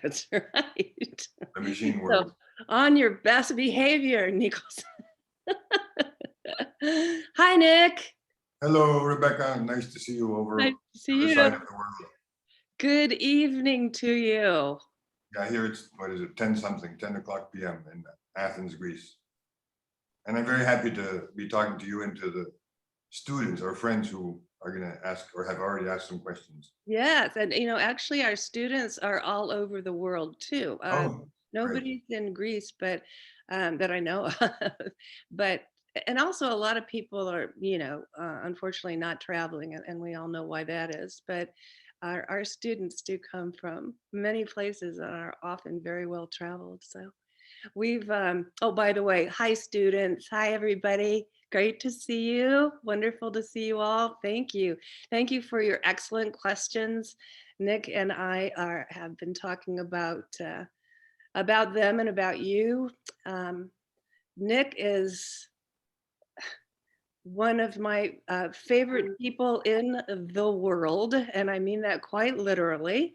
That's right. The machine So world. on your best behavior, Nichols. Hi, Nick. Hello, Rebecca. Nice to see you over Nice the to see other you. side of the world. Good evening to you. Yeah, here it's, what is it, 10 something, 10 o'clock p.m. in Athens, Greece. And I'm very happy to be talking to you and to the students or friends who are going to ask or have already asked some questions. Yes, and actually, our students are all over the world too. Oh, great. Nobody's in Greece, but that I know of. But and also a lot of people are, unfortunately not traveling, and we all know why that is. But our students do come from many places and are often very well traveled. So we've, oh, by the way, hi students. Hi, everybody. Great to see you. Wonderful to see you all. Thank you. Thank you for your excellent questions. Nick and I have been talking about them and about you. Nick is one of my favorite people in the world, and I mean that quite literally,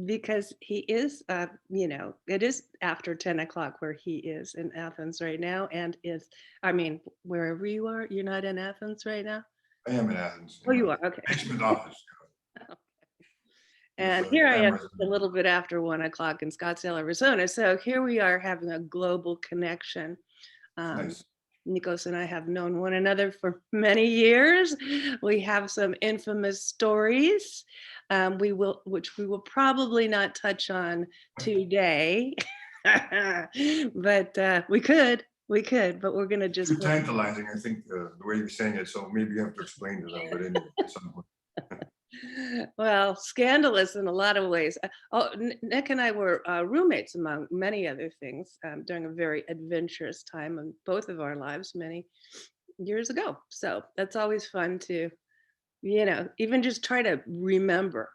because he is, it is after 10 o'clock where he is in Athens right now, and is, I mean, wherever you are, you're not in Athens right now? I am in Athens, Oh, in you my are, okay. basement office with And here I am cameras. a little bit after 1 o'clock in Scottsdale, Arizona. So here we are having a global connection. Nice. Nikos and I have known one another for many years. We have some infamous stories, which we will probably not touch on today, but we could, but we're gonna just. Too tantalizing, I think, the way you're saying it. So maybe you have to explain to them, but anyway, at some point. Well, scandalous in a lot of ways. Nick and I were roommates, among many other things, during a very adventurous time in both of our lives many years ago. So that's always fun to, even just try to remember,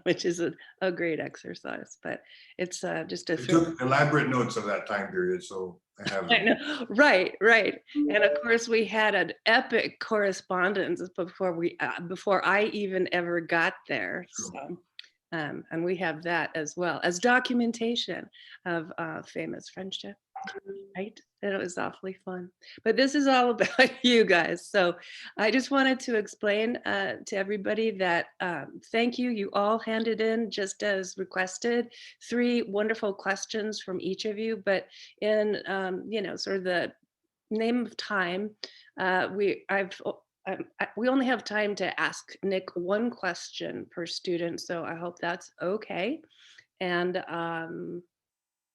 which is a great exercise. But it's just a I thrill. took elaborate notes of that time period, so I have I them. know. Right, right. And of course, we had an epic correspondence before I even ever got there. True. So, and we have that as well as documentation of famous friendship, right? And it was awfully fun. But this is all about you guys. So I just wanted to explain to everybody that thank you. You all handed in, just as requested, 3 wonderful questions from each of you. But in sort of the name of time, we only have time to ask Nick 1 question per student. So I hope that's okay. And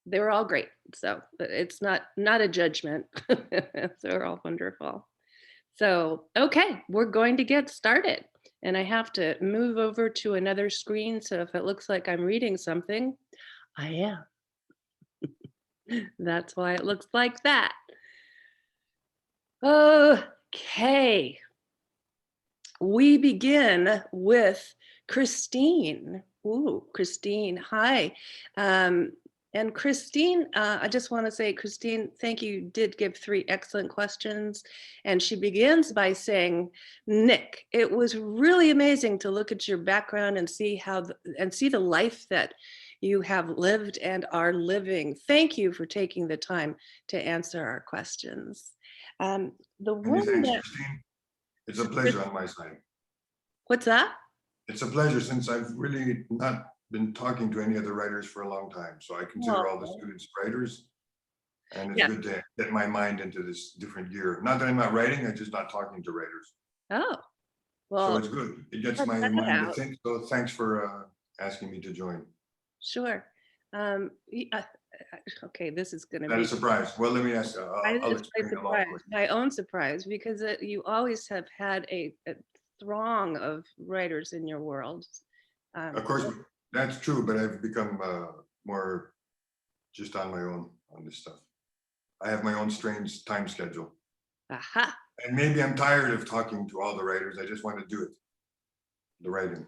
they were all great. So it's not a judgment. They're all wonderful. So, okay, we're going to get started. And I have to move over to another screen. So if it looks like I'm reading something, I am. That's why it looks like that. Okay. We begin with Christine. Ooh, Christine, hi. And Christine, I just want to say, Christine, thank you. You did give 3 excellent questions. And she begins by saying, Nick, it was really amazing to look at your background and see see the life that you have lived and are living. Thank you for taking the time to answer our questions. The Many one thanks, that, Christine. It's a pleasure on my side. what's that? It's a pleasure since I've really not been talking to any other writers for a long time. So I consider all the Oh, students writers, and it's yeah. good to get my mind into this different gear. Not that I'm not writing, I'm just not talking to writers. Oh, So well, it's good. It gets check my that mind to out. think. So thanks for asking me to join. Sure. Okay, this is going to That be is a surprise. Well, let me ask. I'll it's my explain along the surprise, way. my own surprise, because you always have had a throng of writers in your world. Of course, that's true, but I've become more just on my own on this stuff. I have my own strange time schedule. Aha. And maybe I'm tired of talking to all the writers. I just want to do it. The writing.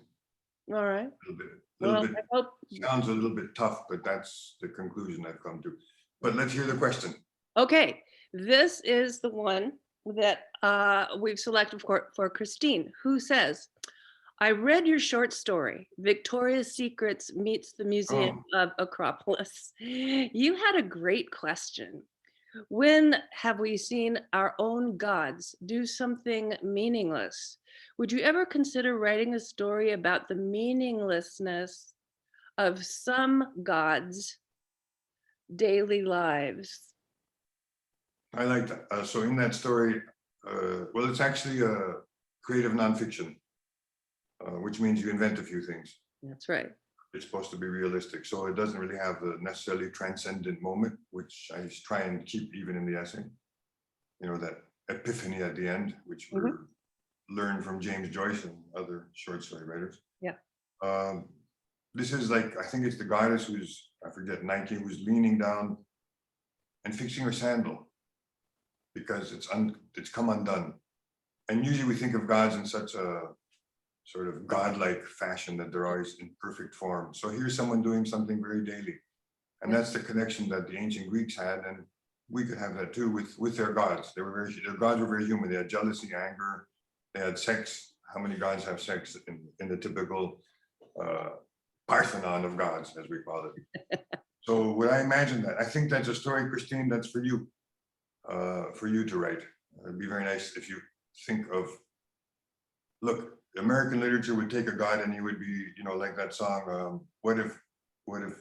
All right. A little bit. Well, I hope. Sounds a little bit tough, but that's the conclusion I've come to. But let's hear the question. Okay, this is the one that we've selected for Christine, who says, I read your short story, Victoria's Secrets Meets the Museum Oh, of Acropolis. You had a great question. When have we seen our own gods do something meaningless? Would you ever consider writing a story about the meaninglessness of some gods' daily lives? I like that. So in that story, well, it's actually a creative nonfiction, which means you invent a few things. That's right. It's supposed to be realistic, so it doesn't really have the necessarily transcendent moment, which I try and keep even in the essay. You know, that epiphany at the end, which we Mhm. learned from James Joyce and other short story writers. Yeah. Um, this is like, I think it's the goddess who's, I forget, Nike, who's leaning down and fixing her sandal because it's come undone. And usually we think of gods in such a sort of godlike fashion that they're always in perfect form. So here's someone doing something very daily. And Yeah. that's the connection that the ancient Greeks had. And we could have that too with their gods. Their gods were very human. They had jealousy, anger, they had sex. How many gods have sex in the typical uh, Parthenon of gods, as we call it? So when I imagine that, I think that's a story, Christine, that's for you to write. It'd be very nice if you think of, look, American literature would take a god and he would be, you know, like that song, what if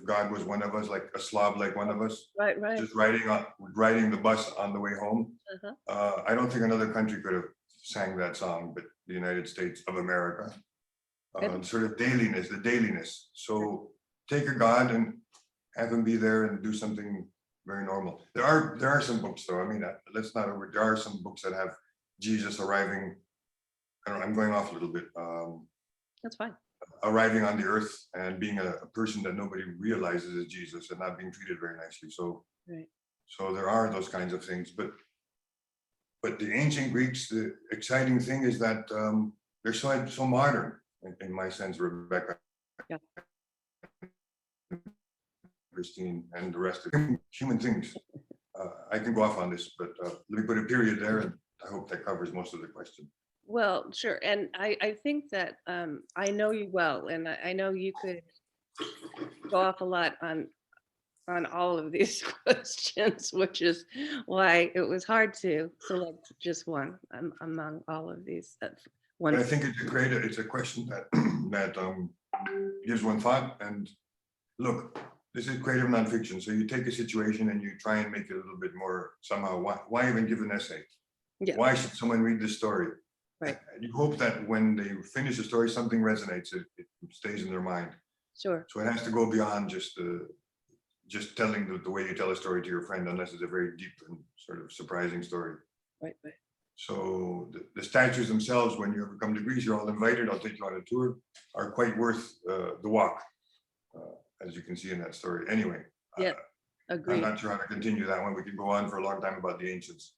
God was one of us, like a Slav, like one of us, Right, right. just riding the bus on the way home. Uh-huh. I don't think another country could have sang that song, but the United States of America. And Sort of dailiness, the dailiness. So take a god and have him be there and do something very normal. There are some books though. I mean, let's not over. There are some books that have Jesus arriving. I don't know, I'm going off a little bit. that's fine. Arriving on the earth and being a person that nobody realizes is Jesus and not being treated very nicely. So Right. there are those kinds of things. But the ancient Greeks, the exciting thing is that they're so modern in my sense, Rebecca. Yeah. Christine and the rest of human things. I can go off on this, but let me put a period there, and I hope that covers most of the question. Well, sure. And I think that I know you well, and I know you could go off a lot on all of these questions, which is why it was hard to select just one among all of these. But I One. think it's a question that that gives one thought. And look, this is creative nonfiction, so you take a situation and you try and make it a little bit more somehow. Why even give an essay? Yeah. Why should someone read this story? Right. You hope that when they finish the story, something resonates. It stays in their mind. Sure. So it has to go beyond just telling the way you tell a story to your friend, unless it's a very deep and sort of surprising story. Right. Right. So the statues themselves, when you ever come to Greece, you're all invited. I'll take you on a tour. Are quite worth the walk, as you can see in that story. Anyway, Yeah. I'm Agreed. not sure how to continue that one. We could go on for a long time about the ancients.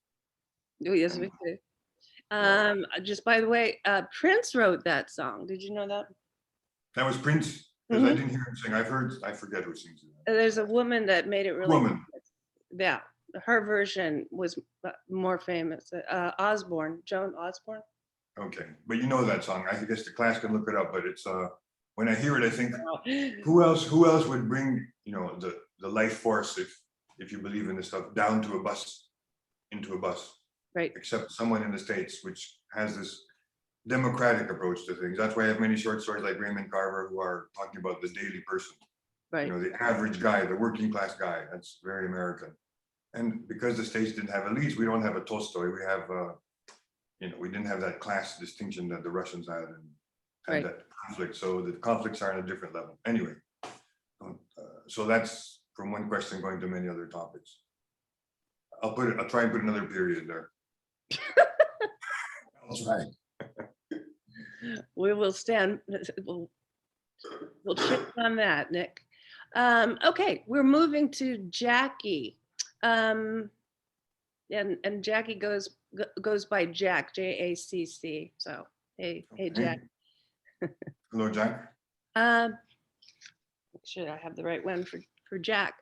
Oh, yes, we And do. yeah, Just by the way, Prince wrote that song. Did you know that? that was Prince, because I Mhm. didn't hear him sing. I forget who sings it. There's a woman that made it really Woman. famous. Yeah, her version was more famous. Osborne, Joan Osborne. Okay, but you know that song. I guess the class can look it up, but it's when I hear it, I think Wow. who else would bring, you know, the life force, if you believe in this stuff, down to a bus, into a bus, Right, except someone in the States, which has this democratic approach to things. That's why I have many short stories like Raymond Carver, who are talking about the daily person, you right. know, the average guy, the working class guy. That's very American. And because the States didn't have elites, we don't have a Tolstoy. We have you know, we didn't have that class distinction that the Russians had and had Right. that conflict. So the conflicts are on a different level. Anyway, so that's from one question going to many other topics. I'll try and put another period there. I'll try. We will stand. We'll check on that, Nick. Okay, we're moving to Jackie. And Jackie goes by Jack, Jacc. So hey, Jack. Hello, Jack. Um, make sure I have the right one for Jack.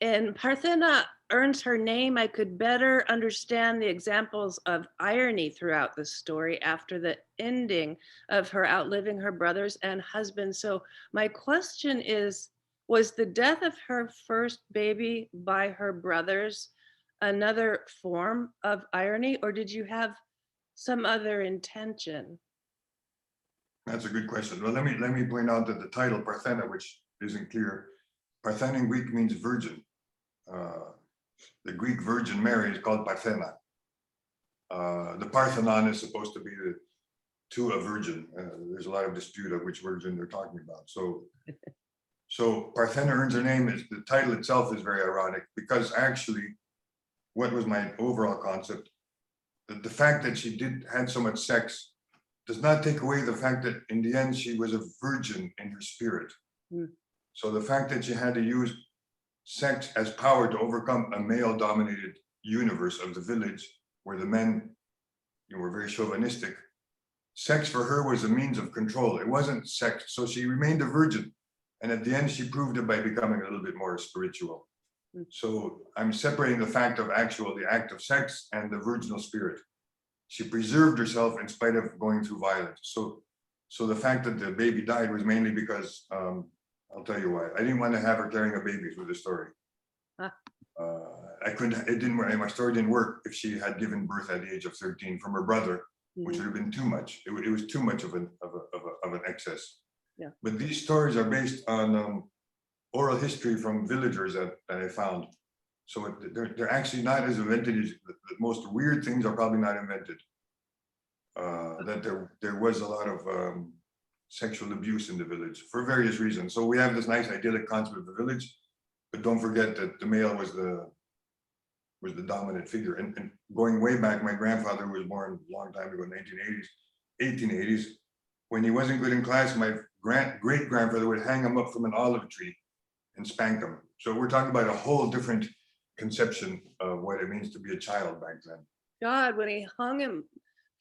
and Parthena earns her name, I could better understand the examples of irony throughout the story after the ending of her outliving her brothers and husband. So, my question is, was the death of her first baby by her brothers another form of irony, or did you have some other intention? That's a good question. Well, let me point out that the title Parthena, which isn't clear, Parthena in Greek means virgin. Uh, the Greek Virgin Mary is called Parthena. The Parthenon is supposed to be to a virgin. There's a lot of dispute of which virgin they're talking about. So Parthena earns her name is the title itself is very ironic because actually, what was my overall concept? The fact that she had so much sex does not take away the fact that in the end she was a virgin in her spirit. Mm. So the fact that she had to use sex as power to overcome a male-dominated universe of the village, where the men were very chauvinistic, sex for her was a means of control. It wasn't sex. So she remained a virgin. And at the end, she proved it by becoming a little bit more spiritual. Mm. So I'm separating the fact of the act of sex and the virginal spirit. She preserved herself in spite of going through violence. So the fact that the baby died was mainly because, I'll tell you why. I didn't want to have her carrying a baby through the story. Huh. I couldn't, it didn't, my story didn't work if she had given birth at the age of 13 from her brother, which would have been too much. It was too much of an excess. Yeah. But these stories are based on oral history from villagers that I found. So they're actually not as invented as the most weird things are probably not invented. That there was a lot of sexual abuse in the village for various reasons. So we have this nice idyllic concept of the village, but don't forget that the male was the dominant figure. And going way back, my grandfather was born a long time ago, 1880s. When he wasn't good in class, my great grandfather would hang him up from an olive tree and spank him. So we're talking about a whole different conception of what it means to be a child back then. God, when he hung him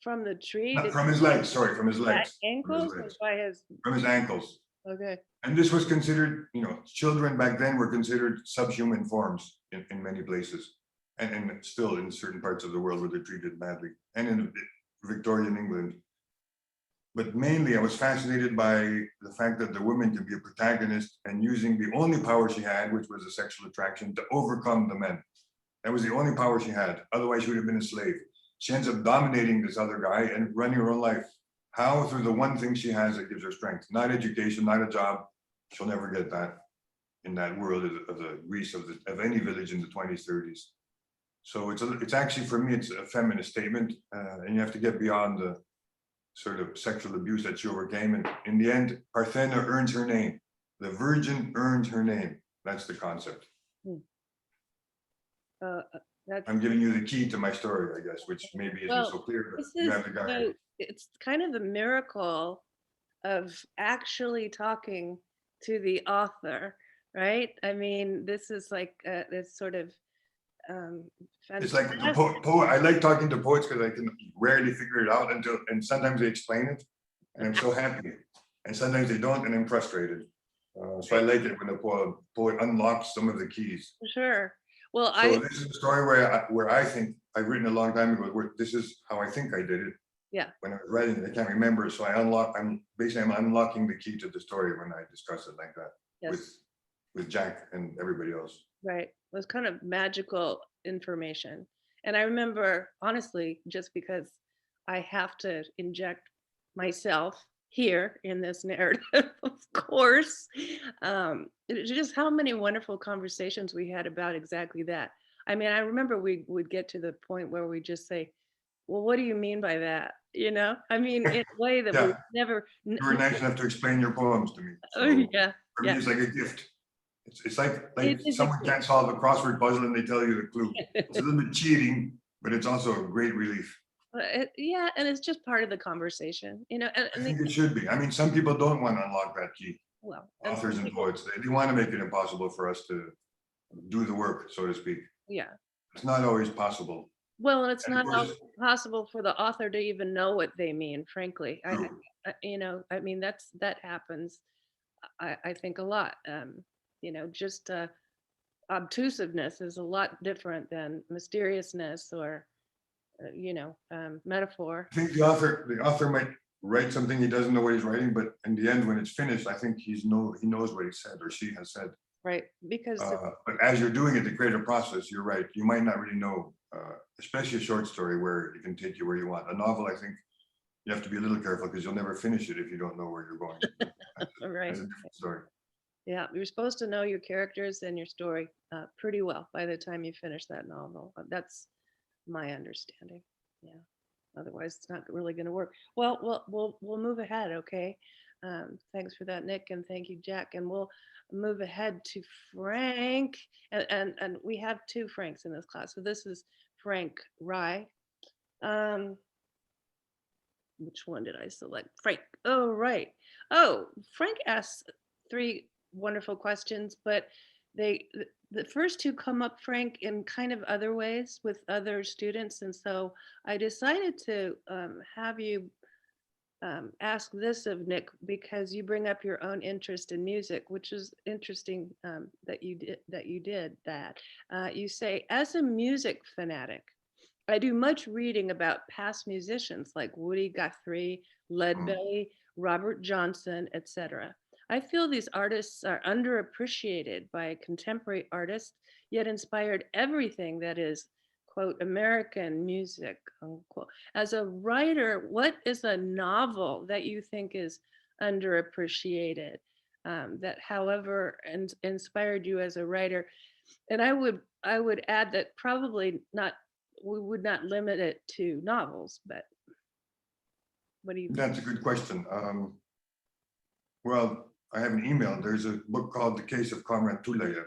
from the tree, Not from his legs, sorry, from his legs. ankles or by his? From his ankles. Okay. And this was considered, children back then were considered subhuman forms in many places. And still in certain parts of the world where they're treated badly. And in Victorian England. But mainly I was fascinated by the fact that the woman can be a protagonist and using the only power she had, which was a sexual attraction, to overcome the men. That was the only power she had. Otherwise, she would have been a slave. She ends up dominating this other guy and running her own life. How? Through the one thing she has that gives her strength. Not education, not a job. She'll never get that in that world of the Greece of any village in the 20s, 30s. So it's actually, for me, it's a feminist statement. And you have to get beyond the sort of sexual abuse that she overcame. And in the end, Parthena earns her name. The virgin earns her name. That's the concept. I'm giving you the key to my story, I guess, which maybe isn't so clear, but you have the guy. It's kind of the miracle of actually talking to the author, right? I mean, this is like this sort of it's like the poet. I like talking to poets because I can rarely figure it out and sometimes they explain it, and I'm so happy. And sometimes they don't, and I'm frustrated. So I like it when the poet unlocks some of the keys. Sure. Well, so this is a story where I think I've written a long time ago. Where this is how I think I did it. Yeah. When I was writing it, I can't remember. So I'm unlocking the key to the story when I discuss it like that. Yes. With Jack and everybody else. Right. It was kind of magical information. And I remember, honestly, just because I have to inject myself here in this narrative, of course, just how many wonderful conversations we had about exactly that. I mean, I remember we would get to the point where we just say, well, what do you mean by that? I mean, in a way that we never. You were nice enough to explain your poems to me. So yeah. For me, it's like a gift. It's like someone can't solve a crossword puzzle and they tell you the clue. It's a little bit cheating, but it's also a great relief. Yeah, and it's just part of the conversation, And I think it should be. I mean, some people don't want to unlock that key. Well, authors and poets, they want to make it impossible for us to do the work, so to speak. Yeah. It's not always possible. Well, and it's not always possible for the author to even know what they mean, frankly. I mean, that happens, I think a lot. Just obtusiveness is a lot different than mysteriousness or, metaphor. I think the author might write something he doesn't know what he's writing, but in the end, when it's finished, I think he knows what he said or she has said. Right, because But as you're doing it, the creative process, you're right. You might not really know, especially a short story where it can take you where you want. A novel, I think you have to be a little careful because you'll never finish it if you don't know where you're going. right, That's a different story. yeah, you're supposed to know your characters and your story pretty well by the time you finish that novel. That's my understanding. Yeah, otherwise it's not really going to work. Well, we'll move ahead, okay? Thanks for that, Nick, and thank you, Jack. And we'll move ahead to Frank, and we have two Franks in this class. So this is Frank Rye. Which one did I select? Frank. Oh, right. Oh, Frank asked three wonderful questions, but the first two come up, Frank, in kind of other ways with other students. And so I decided to have you ask this of Nick, because you bring up your own interest in music, which is interesting that you did that. You say, as a music fanatic, I do much reading about past musicians like Woody Guthrie, Mm. Leadbelly, Robert Johnson, etc. I feel these artists are underappreciated by contemporary artists, yet inspired everything that is, quote, American music, unquote. As a writer, what is a novel that you think is underappreciated, that however inspired you as a writer? And I would add that probably not, we would not limit it to novels, but what do you think? That's a good question. Well, I have an email. There's a book called The Case of Comrade Tulayev,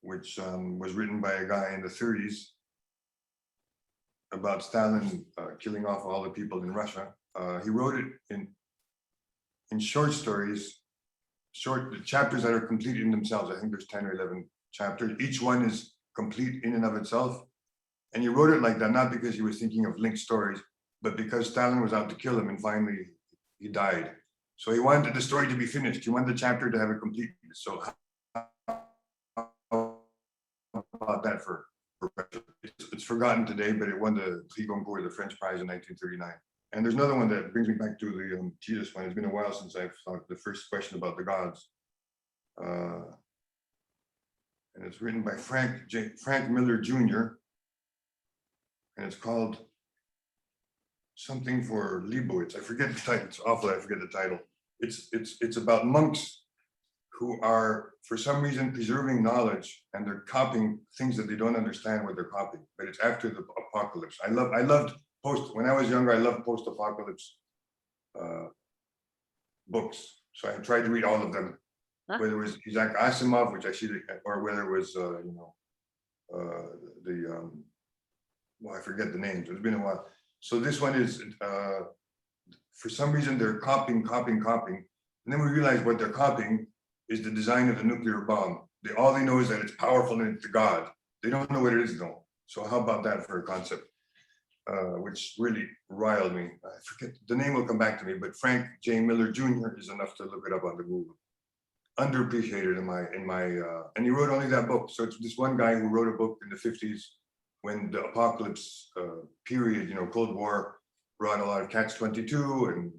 which was written by a guy in the 30s about Stalin killing off all the people in Russia. He wrote it in short stories, short chapters that are complete in themselves. I think there's 10 or 11 chapters. Each one is complete in and of itself. And he wrote it like that, not because he was thinking of linked stories, but because Stalin was out to kill him and finally he died. So he wanted the story to be finished. He wanted the chapter to have a complete. So how about that for it's forgotten today, but it won the Prix Goncourt, the French prize in 1939. And there's another one that brings me back to the Jesus one. It's been a while since I've thought the first question about the gods. And it's written by Frank Miller Jr. And it's called something for Leibowitz. I forget the title. It's awful. I forget the title. It's about monks who are, for some reason, preserving knowledge, and they're copying things that they don't understand what they're copying. But it's after the apocalypse. I loved when I was younger. I loved post-apocalypse books. So I tried to read all of them. Huh? Whether it was Isaac Asimov, which I see, or whether it was well, I forget the names. It's been a while. So this one is, for some reason, they're copying. And then we realize what they're copying is the design of the nuclear bomb. All they know is that it's powerful and it's God. They don't know what it is though. So how about that for a concept, which really riled me. I forget, the name will come back to me, but Frank J. Miller Jr. is enough to look it up on the Google. Underappreciated and he wrote only that book. So it's this one guy who wrote a book in the 50s when the apocalypse period, Cold War brought a lot of catch-22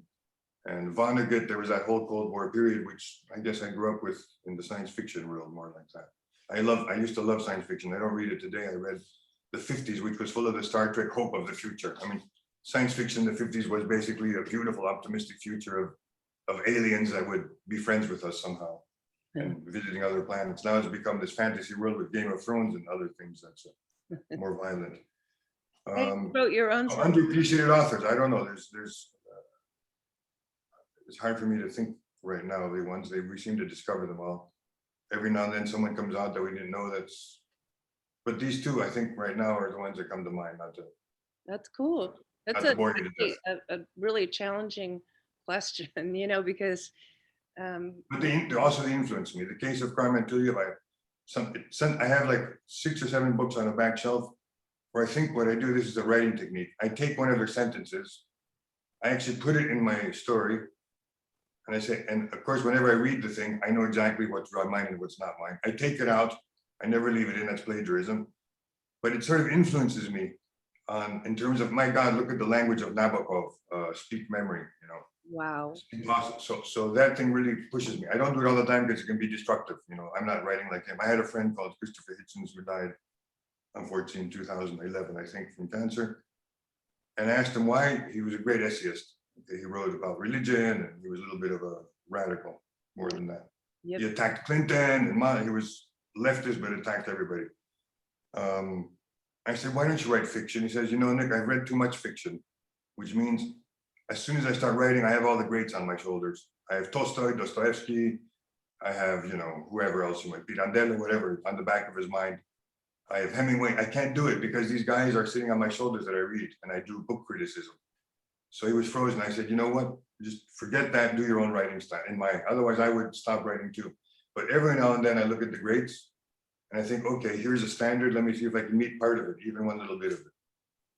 and Vonnegut. There was that whole Cold War period, which I guess I grew up with in the science fiction world, more like that. I used to love science fiction. I don't read it today. I read the 50s, which was full of the Star Trek hope of the future. I mean, science fiction in the 50s was basically a beautiful, optimistic future of aliens that would be friends with us somehow and visiting other planets. Now it's become this fantasy world with Game of Thrones and other things that's more violent. You wrote your own underappreciated authors. I don't know. It's hard for me to think right now. We seem to discover them all. Every now and then someone comes out that we didn't know. But these two, I think, right now are the ones that come to mind. That's cool. That's a really challenging question, because. But they also influenced me. The Case of Carmen Tuliev, I have like 6 or 7 books on a back shelf where I think what I do, this is a writing technique. I take one of their sentences, I actually put it in my story, And I say, and of course, whenever I read the thing, I know exactly what's mine and what's not mine. I take it out. I never leave it in. That's plagiarism. But it sort of influences me in terms of, my God, look at the language of Nabokov, speak memory, you know. Wow. So that thing really pushes me. I don't do it all the time because it can be destructive. You know, I'm not writing like him. I had a friend called Christopher Hitchens who died, unfortunately, in 2011, I think, from cancer. And I asked him why. He was a great essayist. Okay, he wrote about religion, and he was a little bit of a radical, more than that. Yep. He attacked Clinton, and he was leftist, but attacked everybody. I said, why don't you write fiction? He says, you know, Nick, I've read too much fiction, which means as soon as I start writing, I have all the greats on my shoulders. I have Tolstoy, Dostoevsky, I have, you know, whoever else you might be, Pirandello, whatever, on the back of his mind. I have Hemingway. I can't do it because these guys are sitting on my shoulders that I read, and I do book criticism. So he was frozen. I said, you know what? Just forget that, do your own writing style. Otherwise I would stop writing too. But every now and then I look at the greats and I think, okay, here's a standard. Let me see if I can meet part of it, even one little bit of it,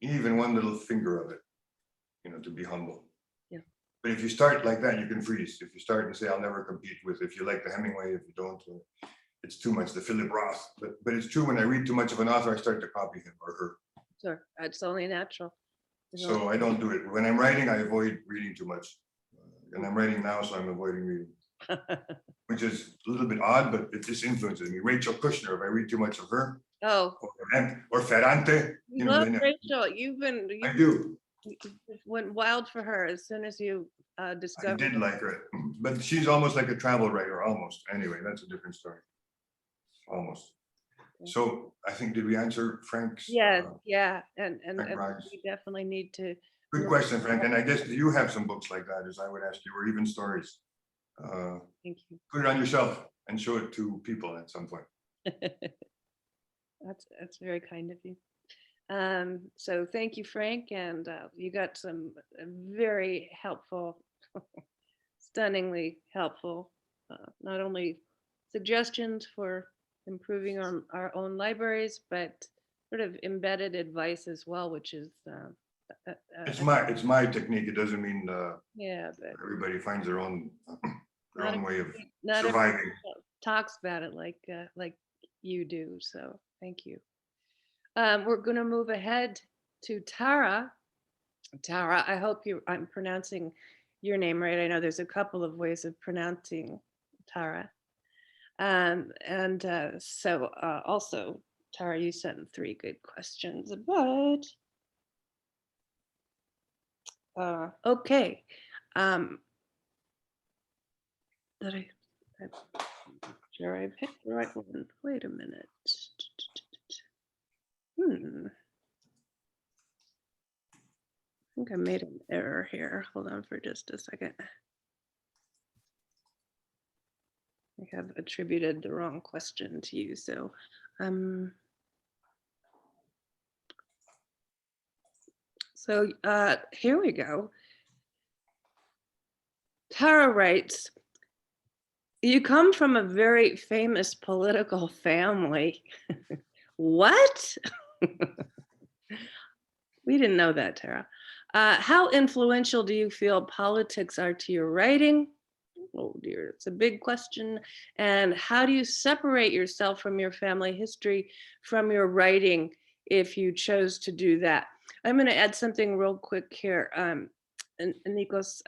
even one little finger of it, you know, to be humble. Yeah. But if you start like that, you can freeze. If you start and say, I'll never compete with, if you like the Hemingway, if you don't, it's too much, the Philip Roth. But it's true, when I read too much of an author, I start to copy him or her. Sure, it's only natural. So I don't do it. When I'm writing, I avoid reading too much. And I'm writing now, so I'm avoiding reading. Which is a little bit odd, but it just influences me. Rachel Kushner, if I read too much of her, Oh, or Ferrante, you love Rachel. I do. You went wild for her as soon as you discovered. I did like her, but she's almost like a travel writer, almost. Anyway, that's a different story. Almost. So I think, did we answer Frank's? Yes, yeah, and Frank we definitely need to. Good question, Frank. And I guess you have some books like that, as I would ask you, or even stories. Thank you. Put it on yourself and show it to people at some point. That's very kind of you. So thank you, Frank, and you got some very helpful, stunningly helpful, not only suggestions for improving our own libraries, but sort of embedded advice as well, which is it's my technique. It doesn't mean yeah, but everybody finds their own way of not surviving. Talks about it like you do. So thank you. We're going to move ahead to Tara. Tara, I hope I'm pronouncing your name right. I know there's a couple of ways of pronouncing Tara. So also, Tara, you sent 3 good questions, but okay. Sure I picked the right one. Wait a minute. I think I made an error here. Hold on for just a second. I have attributed the wrong question to you, so here we go. Tara writes, you come from a very famous political family. What? We didn't know that, Tara. How influential do you feel politics are to your writing? Oh dear, it's a big question. And how do you separate yourself from your family history from your writing if you chose to do that? I'm going to add something real quick here. And Nikos,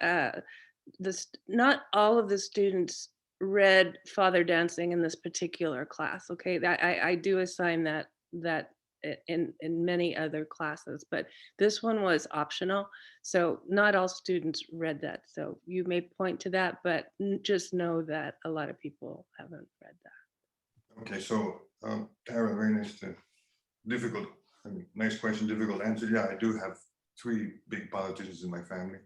not all of the students read Father Dancing in this particular class. Okay, I do assign that in many other classes, but this one was optional. So not all students read that. So you may point to that, but just know that a lot of people haven't read that. Okay, so Tara, very nice, difficult, nice question, difficult answer. Yeah, I do have 3 big politicians in my family.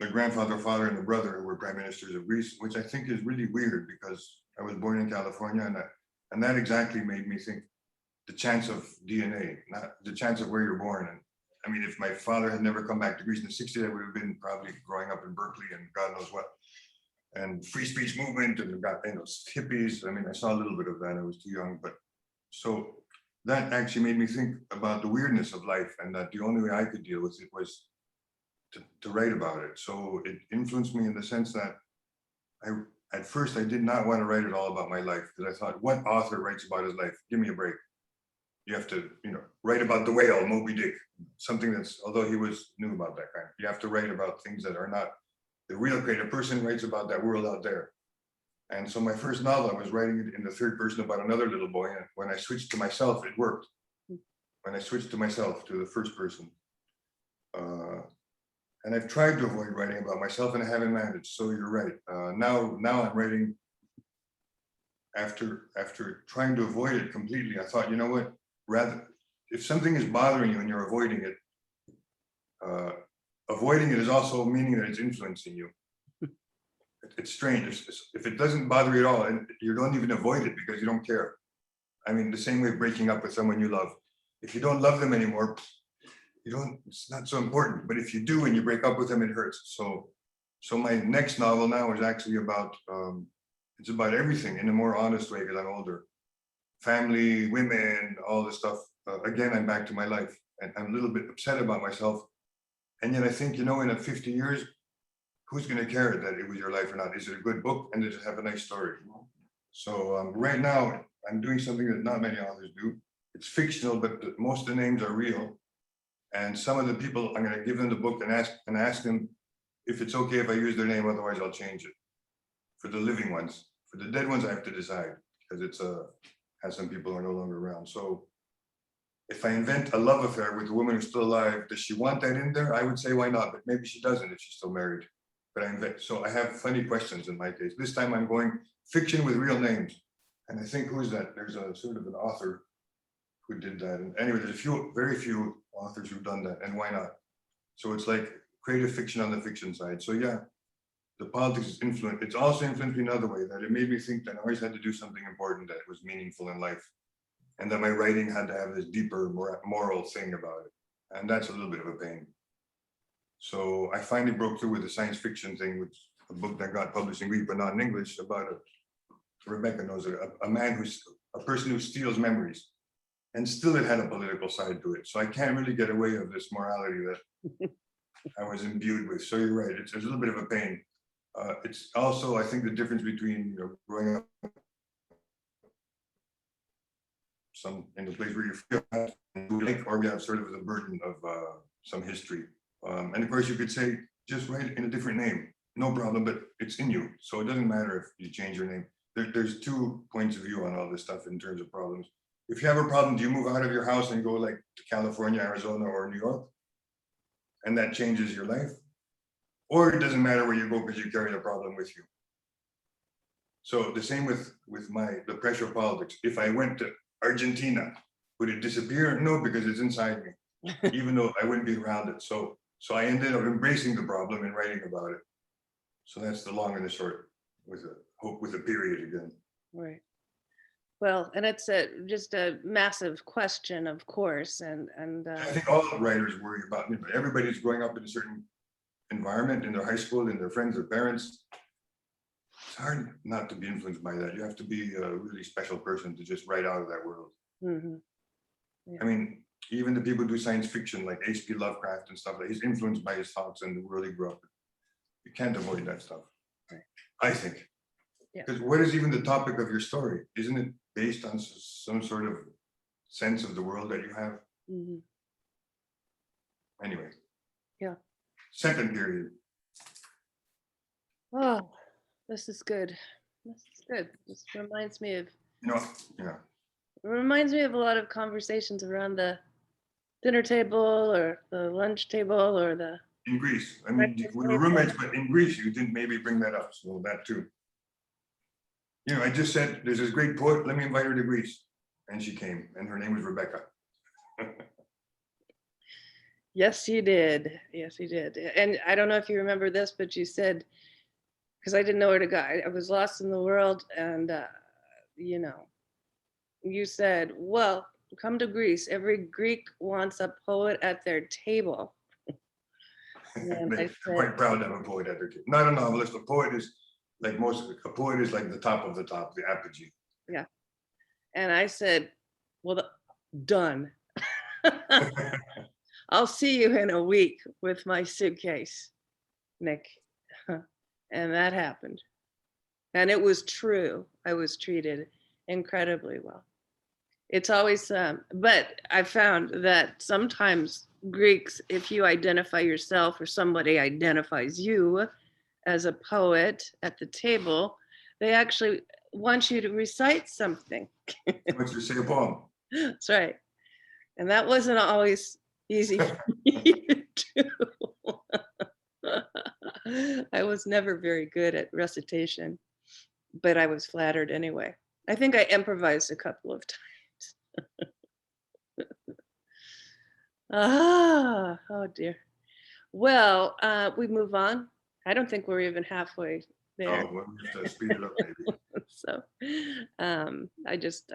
My grandfather, father, and a brother were prime ministers of Greece, which I think is really weird because I was born in California, and that exactly made me think the chance of DNA, not the chance of where you're born. And I mean, if my father had never come back to Greece in the 60s, I would have been probably growing up in Berkeley and God knows what. And free speech movement and got, you know, hippies. I mean, I saw a little bit of that. I was too young, but so that actually made me think about the weirdness of life, and that the only way I could deal with it was to write about it. So it influenced me in the sense that at first I did not want to write it all about my life, because I thought, what author writes about his life? Give me a break. You have to, write about the whale, Moby Dick, something that's, although he was knew about that kind, you have to write about things that are not the real creative person writes about that world out there. And so my first novel, I was writing it in the third person about another little boy. And when I switched to myself, it worked. When I switched to myself, to the first person. And I've tried to avoid writing about myself, and I haven't managed. So you're right. Now I'm writing after trying to avoid it completely. I thought, you know what? Rather, if something is bothering you and you're avoiding it is also meaning that it's influencing you. It's strange. If it doesn't bother you at all, and you don't even avoid it because you don't care. I mean, the same way breaking up with someone you love. If you don't love them anymore, it's not so important. But if you do and you break up with them, it hurts. So my next novel now is actually about, it's about everything in a more honest way, because I'm older. Family, women, all this stuff. Again, I'm back to my life, and I'm a little bit upset about myself. And yet I think, in 50 years, who's going to care that it was your life or not? Is it a good book? And does it have a nice story? So right now, I'm doing something that not many authors do. It's fictional, but most of the names are real. And some of the people, I'm going to give them the book and ask them if it's okay if I use their name, otherwise I'll change it. For the living ones. For the dead ones, I have to decide, because it's has some people who are no longer around. So if I invent a love affair with a woman who's still alive, does she want that in there? I would say, why not? But maybe she doesn't if she's still married. But so I have funny questions in my case. This time I'm going fiction with real names. And I think, who's that? There's a sort of an author who did that. And anyway, there's very few authors who've done that, and why not? So it's like creative fiction on the fiction side. So yeah, the politics is influenced. It's also influenced me another way, that it made me think that I always had to do something important that was meaningful in life. And that my writing had to have this deeper moral thing about it. And that's a little bit of a pain. So I finally broke through with the science fiction thing, which a book that got published in Greek, but not in English, about Rebecca knows it, a person who steals memories. And still it had a political side to it. So I can't really get away of this morality that I was imbued with. So you're right, it's a little bit of a pain. It's also, I think, the difference between growing up in the place where you feel like, or we have sort of the burden of some history. And of course you could say, just write it in a different name, no problem, but it's in you. So it doesn't matter if you change your name. There's 2 points of view on all this stuff in terms of problems. If you have a problem, do you move out of your house and go like to California, Arizona, or New York? And that changes your life? Or it doesn't matter where you go because you carry the problem with you. So the same with the pressure of politics. If I went to Argentina, would it disappear? No, because it's inside me, even though I wouldn't be around it. So I ended up embracing the problem and writing about it. So that's the long and the short, with a period again. Right. Well, and it's just a massive question, of course, and I think all writers worry about, everybody's growing up in a certain environment in their high school, in their friends or parents. It's hard not to be influenced by that. You have to be a really special person to just write out of that world. Mm-hmm. Yeah. I mean, even the people who do science fiction, like H.P. Lovecraft and stuff, he's influenced by his thoughts and the world he grew up in. You can't avoid that stuff, right. I think. Yeah. Because what is even the topic of your story? Isn't it based on some sort of sense of the world that you have? Mm-hmm. Anyway. Yeah. Second period. Oh, this is good. This is good. This reminds me of. Yeah. It reminds me of a lot of conversations around the dinner table or the lunch table or the. In Greece. I mean, we were roommates, but in Greece, you didn't maybe bring that up. So that too. I just said, there's this great poet, let me invite her to Greece. And she came, and her name was Rebecca. Yes, you did. Yes, you did. And I don't know if you remember this, but you said, because I didn't know where to go. I was lost in the world. And, you said, well, come to Greece. Every Greek wants a poet at their table. They're quite proud to have a poet at their table. Not a novelist. A poet is like the top of the top, the apogee. Yeah. And I said, well, done. I'll see you in a week with my suitcase, Nick. And that happened. And it was true. I was treated incredibly well. It's always, but I found that sometimes Greeks, if you identify yourself or somebody identifies you as a poet at the table, they actually want you to recite something. What's your say a poem? That's right. And that wasn't always easy for me to do. I was never very good at recitation, but I was flattered anyway. I think I improvised a couple of times. Oh dear. Well, we move on. I don't think we're even halfway there. Oh, well, we have to speed it up, maybe. So I just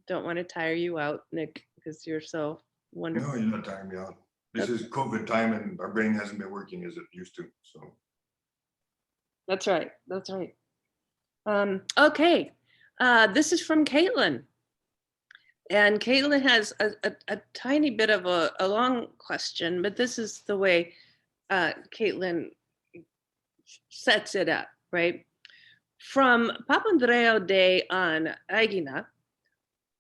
don't want to tire you out, Nick, because you're so wonderful. No, you're not tiring me out. This is COVID time and our brain hasn't been working as it used to, so. That's right. That's right. Okay. This is from Caitlin. And Caitlin has a tiny bit of a long question, but this is the way Caitlin sets it up, right? From Papandreou Day on Aegina,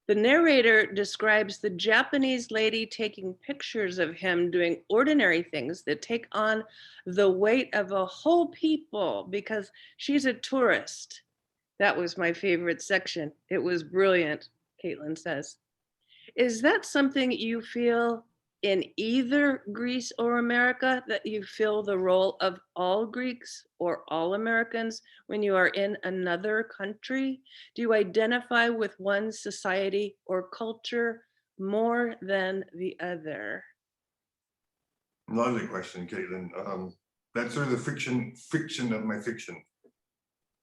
the narrator describes the Japanese lady taking pictures of him doing ordinary things that take on the weight of a whole people because she's a tourist. That was my favorite section. It was brilliant, Caitlin says. Is that something you feel in either Greece or America, that you fill the role of all Greeks or all Americans when you are in another country? Do you identify with one society or culture more than the other? Lovely question, Caitlin. That's sort of the fiction of my fiction.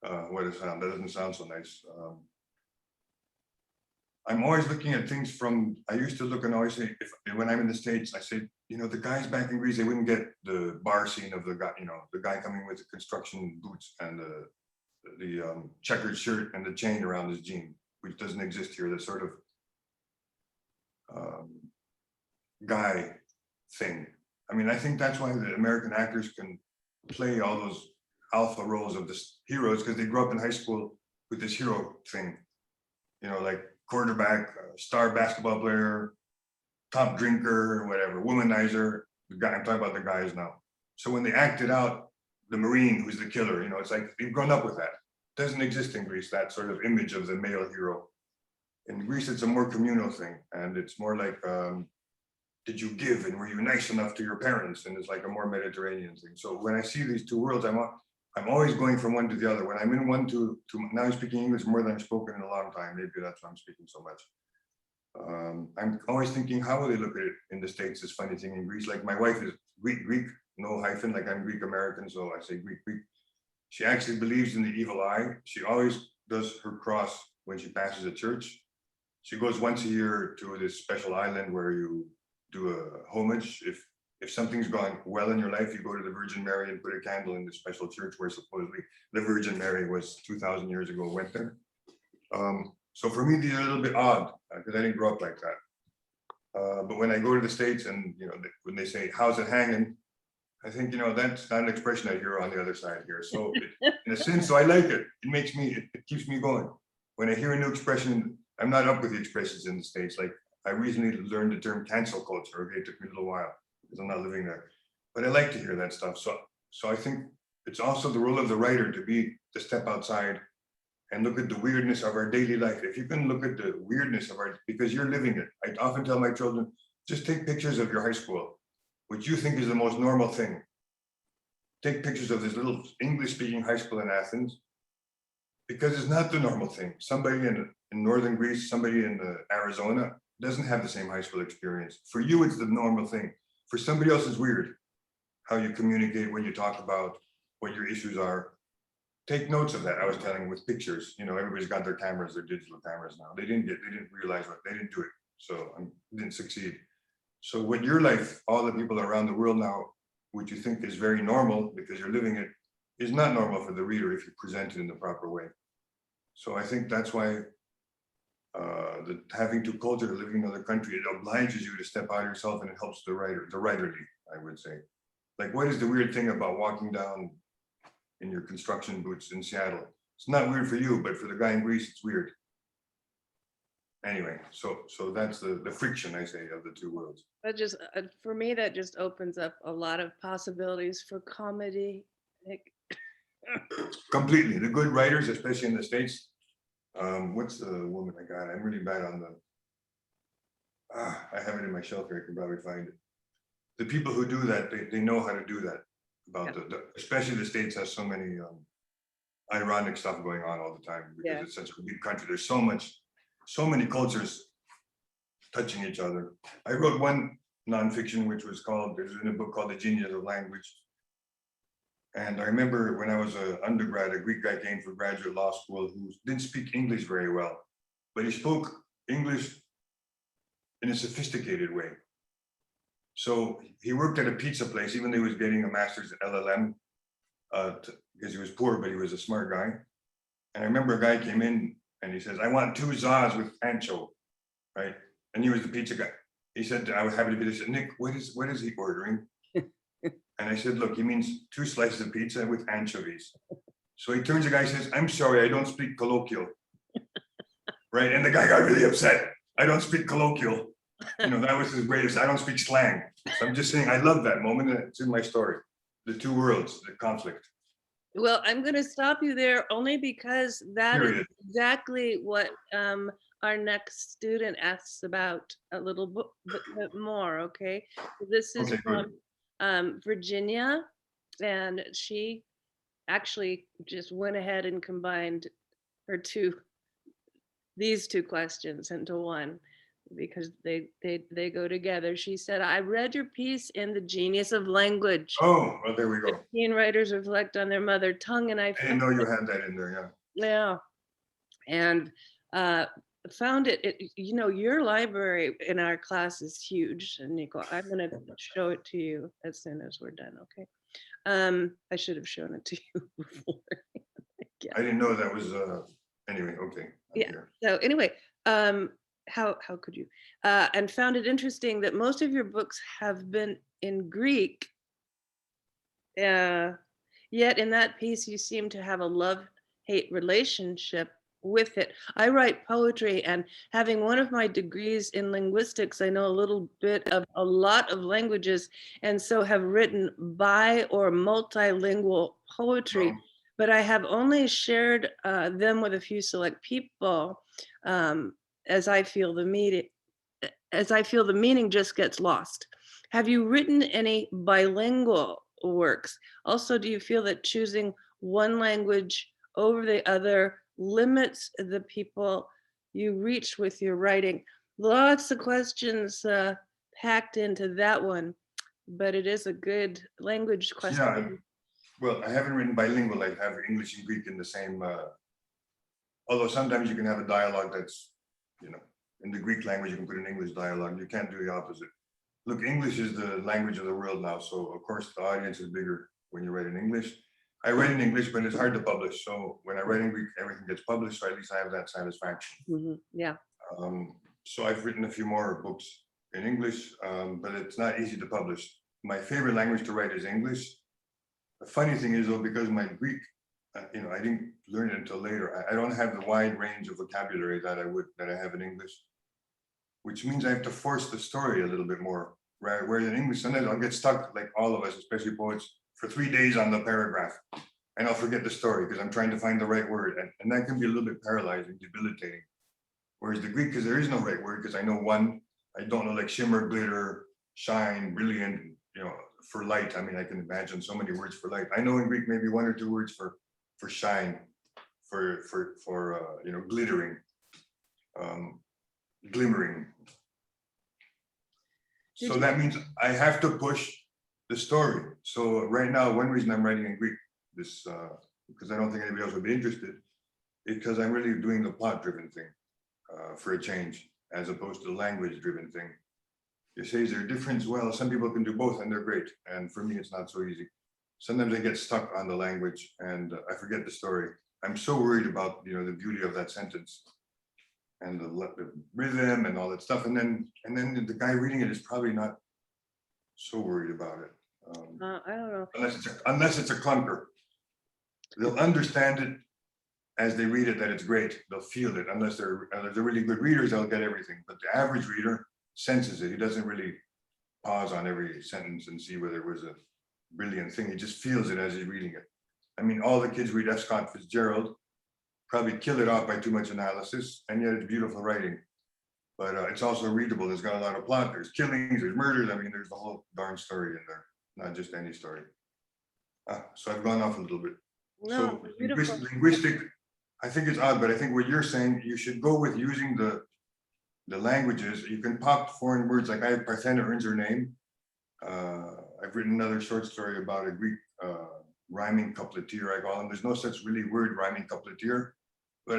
What does sound? That doesn't sound so nice. I'm always looking at things from, I used to look and always say, when I'm in the States, I say, the guys back in Greece, they wouldn't get the bar scene of the guy, the guy coming with the construction boots and the checkered shirt and the chain around his jean, which doesn't exist here. The sort of guy thing. I mean, I think that's why the American actors can play all those alpha roles of the heroes, because they grew up in high school with this hero thing, like quarterback, star basketball player, top drinker, whatever, womanizer. The guy, I'm talking about the guys now. So when they acted out the Marine who's the killer, it's like they've grown up with that. It doesn't exist in Greece, that sort of image of the male hero. In Greece, it's a more communal thing, and it's more like, did you give and were you nice enough to your parents? And it's like a more Mediterranean thing. So when I see these two worlds, I'm always going from one to the other. When I'm in one to now I'm speaking English more than I've spoken in a long time. Maybe that's why I'm speaking so much. I'm always thinking, how will they look at it in the States? This funny thing in Greece, like my wife is Greek, no hyphen, like I'm Greek American, so I say Greek. She actually believes in the evil eye. She always does her cross when she passes a church. She goes once a year to this special island where you do a homage. If something's gone well in your life, you go to the Virgin Mary and put a candle in the special church where supposedly the Virgin Mary was 2,000 years ago, went there. So for me, these are a little bit odd because I didn't grow up like that. But when I go to the States and, when they say, how's it hanging? I think, that's not an expression I hear on the other side here. So in a sense, so I like it. It keeps me going. When I hear a new expression, I'm not up with the expressions in the States. Like I recently learned the term cancel culture. Okay, it took me a little while because I'm not living there, but I like to hear that stuff. So I think it's also the role of the writer to step outside and look at the weirdness of our daily life. If you can look at the weirdness of because you're living it. I often tell my children, just take pictures of your high school, which you think is the most normal thing. Take pictures of this little English-speaking high school in Athens, because it's not the normal thing. Somebody in northern Greece, somebody in Arizona doesn't have the same high school experience. For you, it's the normal thing. For somebody else, it's weird how you communicate, when you talk about what your issues are. Take notes of that. I was telling with pictures, everybody's got their cameras, their digital cameras now. They didn't realize they didn't do it. So didn't succeed. So what your life, all the people around the world now, which you think is very normal because you're living it, is not normal for the reader if you present it in the proper way. So I think that's why the having two cultures, living in another country, it obliges you to step out of yourself, and it helps the writerly, I would say. Like, what is the weird thing about walking down in your construction boots in Seattle? It's not weird for you, but for the guy in Greece, it's weird. Anyway, so that's the friction, I say, of the two worlds. That just, for me, that just opens up a lot of possibilities for comedy. Like, Completely. The good writers, especially in the States. What's the woman I got? I'm really bad on the. I have it in my shelf here. I can probably find it. The people who do that, they know how to do that. About especially the States has so many ironic stuff going on all the time because it's such a big country. There's so many cultures touching each other. I wrote one nonfiction which was called, there's in a book called The Genius of Language. And I remember when I was an undergrad, a Greek guy came for graduate law school who didn't speak English very well, but he spoke English in a sophisticated way. So he worked at a pizza place, even though he was getting a master's at LLM, because he was poor, but he was a smart guy. And I remember a guy came in and he says, "I want 2 zas with ancho," right? And he was the pizza guy. He said, I was happy to be there. He said, "Nick, what is he ordering?" And I said, "Look, he means 2 slices of pizza with anchovies." So he turns to the guy and says, "I'm sorry, I don't speak colloquial." Right? And the guy got really upset. "I don't speak colloquial." You know, that was his greatest. "I don't speak slang." So I'm just saying, I love that moment. And it's in my story. The two worlds, the conflict. Well, I'm going to stop you there only because that is Period. exactly what our next student asks about a little bit more. Okay. This is Okay, good. from Virginia, and she actually just went ahead and combined these two questions into one because they go together. She said, "I read your piece in The Genius of Language. Oh, well, there we go. Teen writers reflect on their mother tongue, and I didn't know you had that in there, yeah, and found it. You know, your library in our class is huge, Nico. I'm gonna show it to you as soon as we're done. Okay. I should have shown it to you before. I didn't know that was, anyway, okay. Yeah. So anyway, how could you? And found it interesting that most of your books have been in Greek. Yet in that piece, you seem to have a love-hate relationship with it. I write poetry, and having one of my degrees in linguistics, I know a little bit of a lot of languages, and so have written bi or multilingual poetry. But I have only shared them with a few select people, as I feel the meaning just gets lost. Have you written any bilingual works? Also, do you feel that choosing one language over the other limits the people you reach with your writing? Lots of questions packed into that one, but it is a good language question. Yeah, well, I haven't written bilingual. I have English and Greek in the same, although sometimes you can have a dialogue that's, you know, in the Greek language, you can put an English dialogue. You can't do the opposite. Look, English is the language of the world now. So of course the audience is bigger when you write in English. I write in English, but it's hard to publish. So when I write in Greek, everything gets published. So at least I have that satisfaction. Yeah. So I've written a few more books in English, but it's not easy to publish. My favorite language to write is English. The funny thing is though, because my Greek, you know, I didn't learn it until later. I don't have the wide range of vocabulary that I have in English, which means I have to force the story a little bit more. Right? Whereas in English, sometimes I'll get stuck, like all of us, especially poets, for 3 days on the paragraph, and I'll forget the story because I'm trying to find the right word, and that can be a little bit paralyzing, debilitating. Whereas the Greek, because there is no right word, because I know one, I don't know, like shimmer, glitter, shine, brilliant, you know, for light. I mean, I can imagine so many words for light. I know in Greek maybe 1 or 2 words for shine, for you know, glittering, glimmering. So that means I have to push the story. So right now, one reason I'm writing in Greek, this because I don't think anybody else would be interested, because I'm really doing the plot-driven thing for a change, as opposed to the language-driven thing. You say, is there a difference? Well, some people can do both and they're great. And for me, it's not so easy. Sometimes I get stuck on the language and I forget the story. I'm so worried about, you know, the beauty of that sentence. and the rhythm and all that stuff. And then the guy reading it is probably not so worried about it. I don't know. Unless it's a clunker. They'll understand it as they read it, that it's great. They'll feel it. Unless they're really good readers, they'll get everything. But the average reader senses it. He doesn't really pause on every sentence and see whether it was a brilliant thing. He just feels it as he's reading it. I mean, all the kids read F. Scott Fitzgerald, probably kill it off by too much analysis, and yet it's beautiful writing. But it's also readable. It's got a lot of plot. There's killings, there's murders. I mean, there's the whole darn story in there, not just any story. So I've gone off a little bit. No, So beautiful. linguistic, I think it's odd, but I think what you're saying, you should go with using the languages. You can pop foreign words, like I have Parthena earns her name. I've written another short story about a Greek rhyming coupleteer, I call him. There's no such really word rhyming coupleteer, but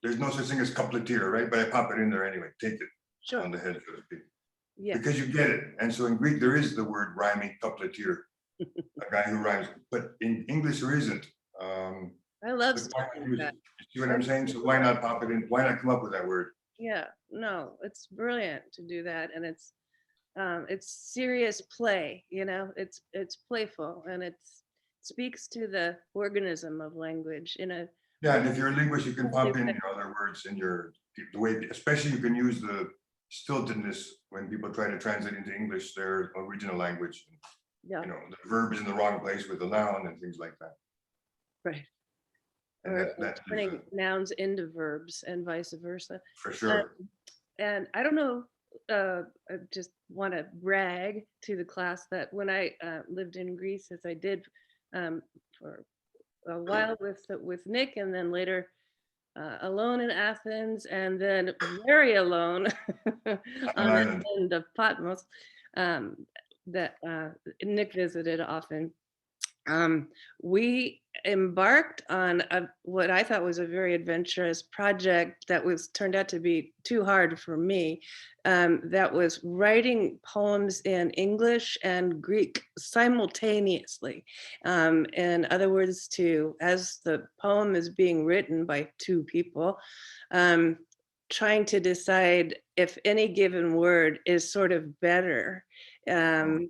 there's no such thing as coupleteer, right? But I pop it in there anyway, take it Sure. on the head, so to speak. Yeah. Because you get it. And so in Greek, there is the word rhyming coupleteer, a guy who rhymes, but in English, there isn't. I love But stuff like that. you see what I'm saying? So why not pop it in? Why not come up with that word? Yeah, no, it's brilliant to do that, and it's serious play, you know. It's playful, and it speaks to the organism of language in a Yeah, and if you're a linguist, you can pop in way. your other words in the way, especially you can use the stiltedness when people try to translate into English their original language. Yeah, You know, the verb is in the wrong place with the noun and things like that. right. And Or that is turning nouns into verbs and vice versa. for Uh, sure. and I don't know, I just want to brag to the class that when I lived in Greece, as I did for a while with Nick, and then later alone in Athens, and then very alone An on the island. island of Patmos, um, that Nick visited often. We embarked on what I thought was a very adventurous project that was turned out to be too hard for me. That was writing poems in English and Greek simultaneously. In other words, as the poem is being written by two people, trying to decide if any given word is sort of better, and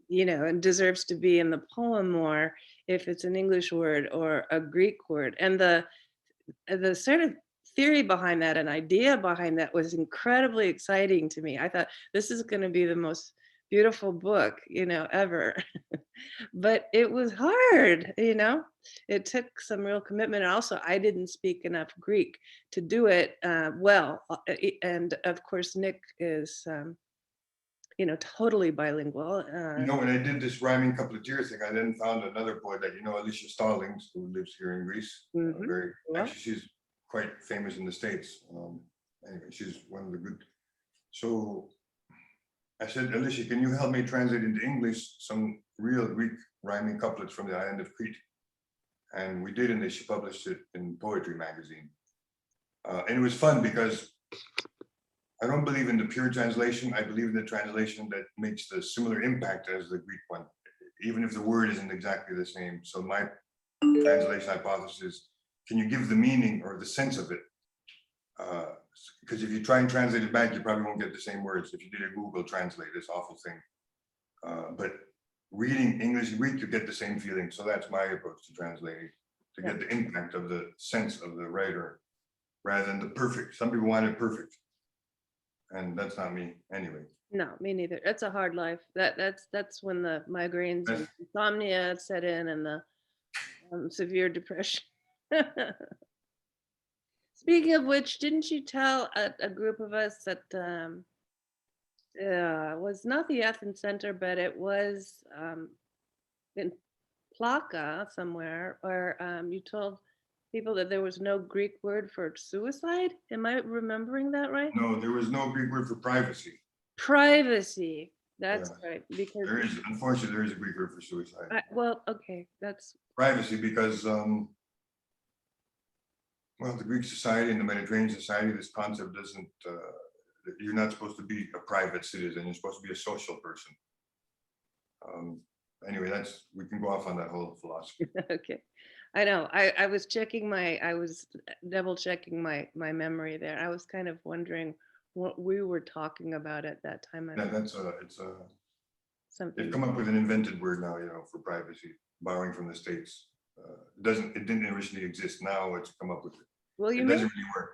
deserves to be in the poem more, if it's an English word or a Greek word. And the sort of theory behind that, an idea behind that, was incredibly exciting to me. I thought, this is going to be the most beautiful book, ever. But it was hard, it took some real commitment. And also, I didn't speak enough Greek to do it well. And of course, Nick is totally bilingual. You know, when I did this rhyming coupleteer thing, I then found another poet that, Alicia Stallings, who lives here in Greece. Well, Actually, she's quite famous in the States. Anyway, she's one of the good. So I said, Alicia, can you help me translate into English some real Greek rhyming couplets from the island of Crete? And we did, and she published it in Poetry magazine. And it was fun because I don't believe in the pure translation. I believe in the translation that makes the similar impact as the Greek one, even if the word isn't exactly the same. So my translation hypothesis is, can you give the meaning or the sense of it? Because if you try and translate it back, you probably won't get the same words. If you did a Google Translate, this awful thing. But reading English and Greek, you get the same feeling. So that's my approach to translating, to get the impact of the sense of the writer rather than the perfect. Some people want it perfect. And that's not me anyway. No, me neither. It's a hard life. That's when the migraines and insomnia set in, and the severe depression. Speaking of which, didn't you tell a group of us that was not the Athens Center, but it was in Plaka somewhere, where you told people that there was no Greek word for suicide? Am I remembering that right? No, there was no Greek word for privacy. Privacy. That's right. Because unfortunately, there is a Greek word for suicide. Well, okay, that's privacy because, the Greek society and the Mediterranean society, this concept doesn't, you're not supposed to be a private citizen. You're supposed to be a social person. Anyway, we can go off on that whole philosophy. Okay. I know. I was checking I was double checking my memory there. I was kind of wondering what we were talking about at that time. I don't know, It's a, they've something. come up with an invented word now, for privacy, borrowing from the States. It didn't originally exist. Now it's come up with it. Well, you It made doesn't really work.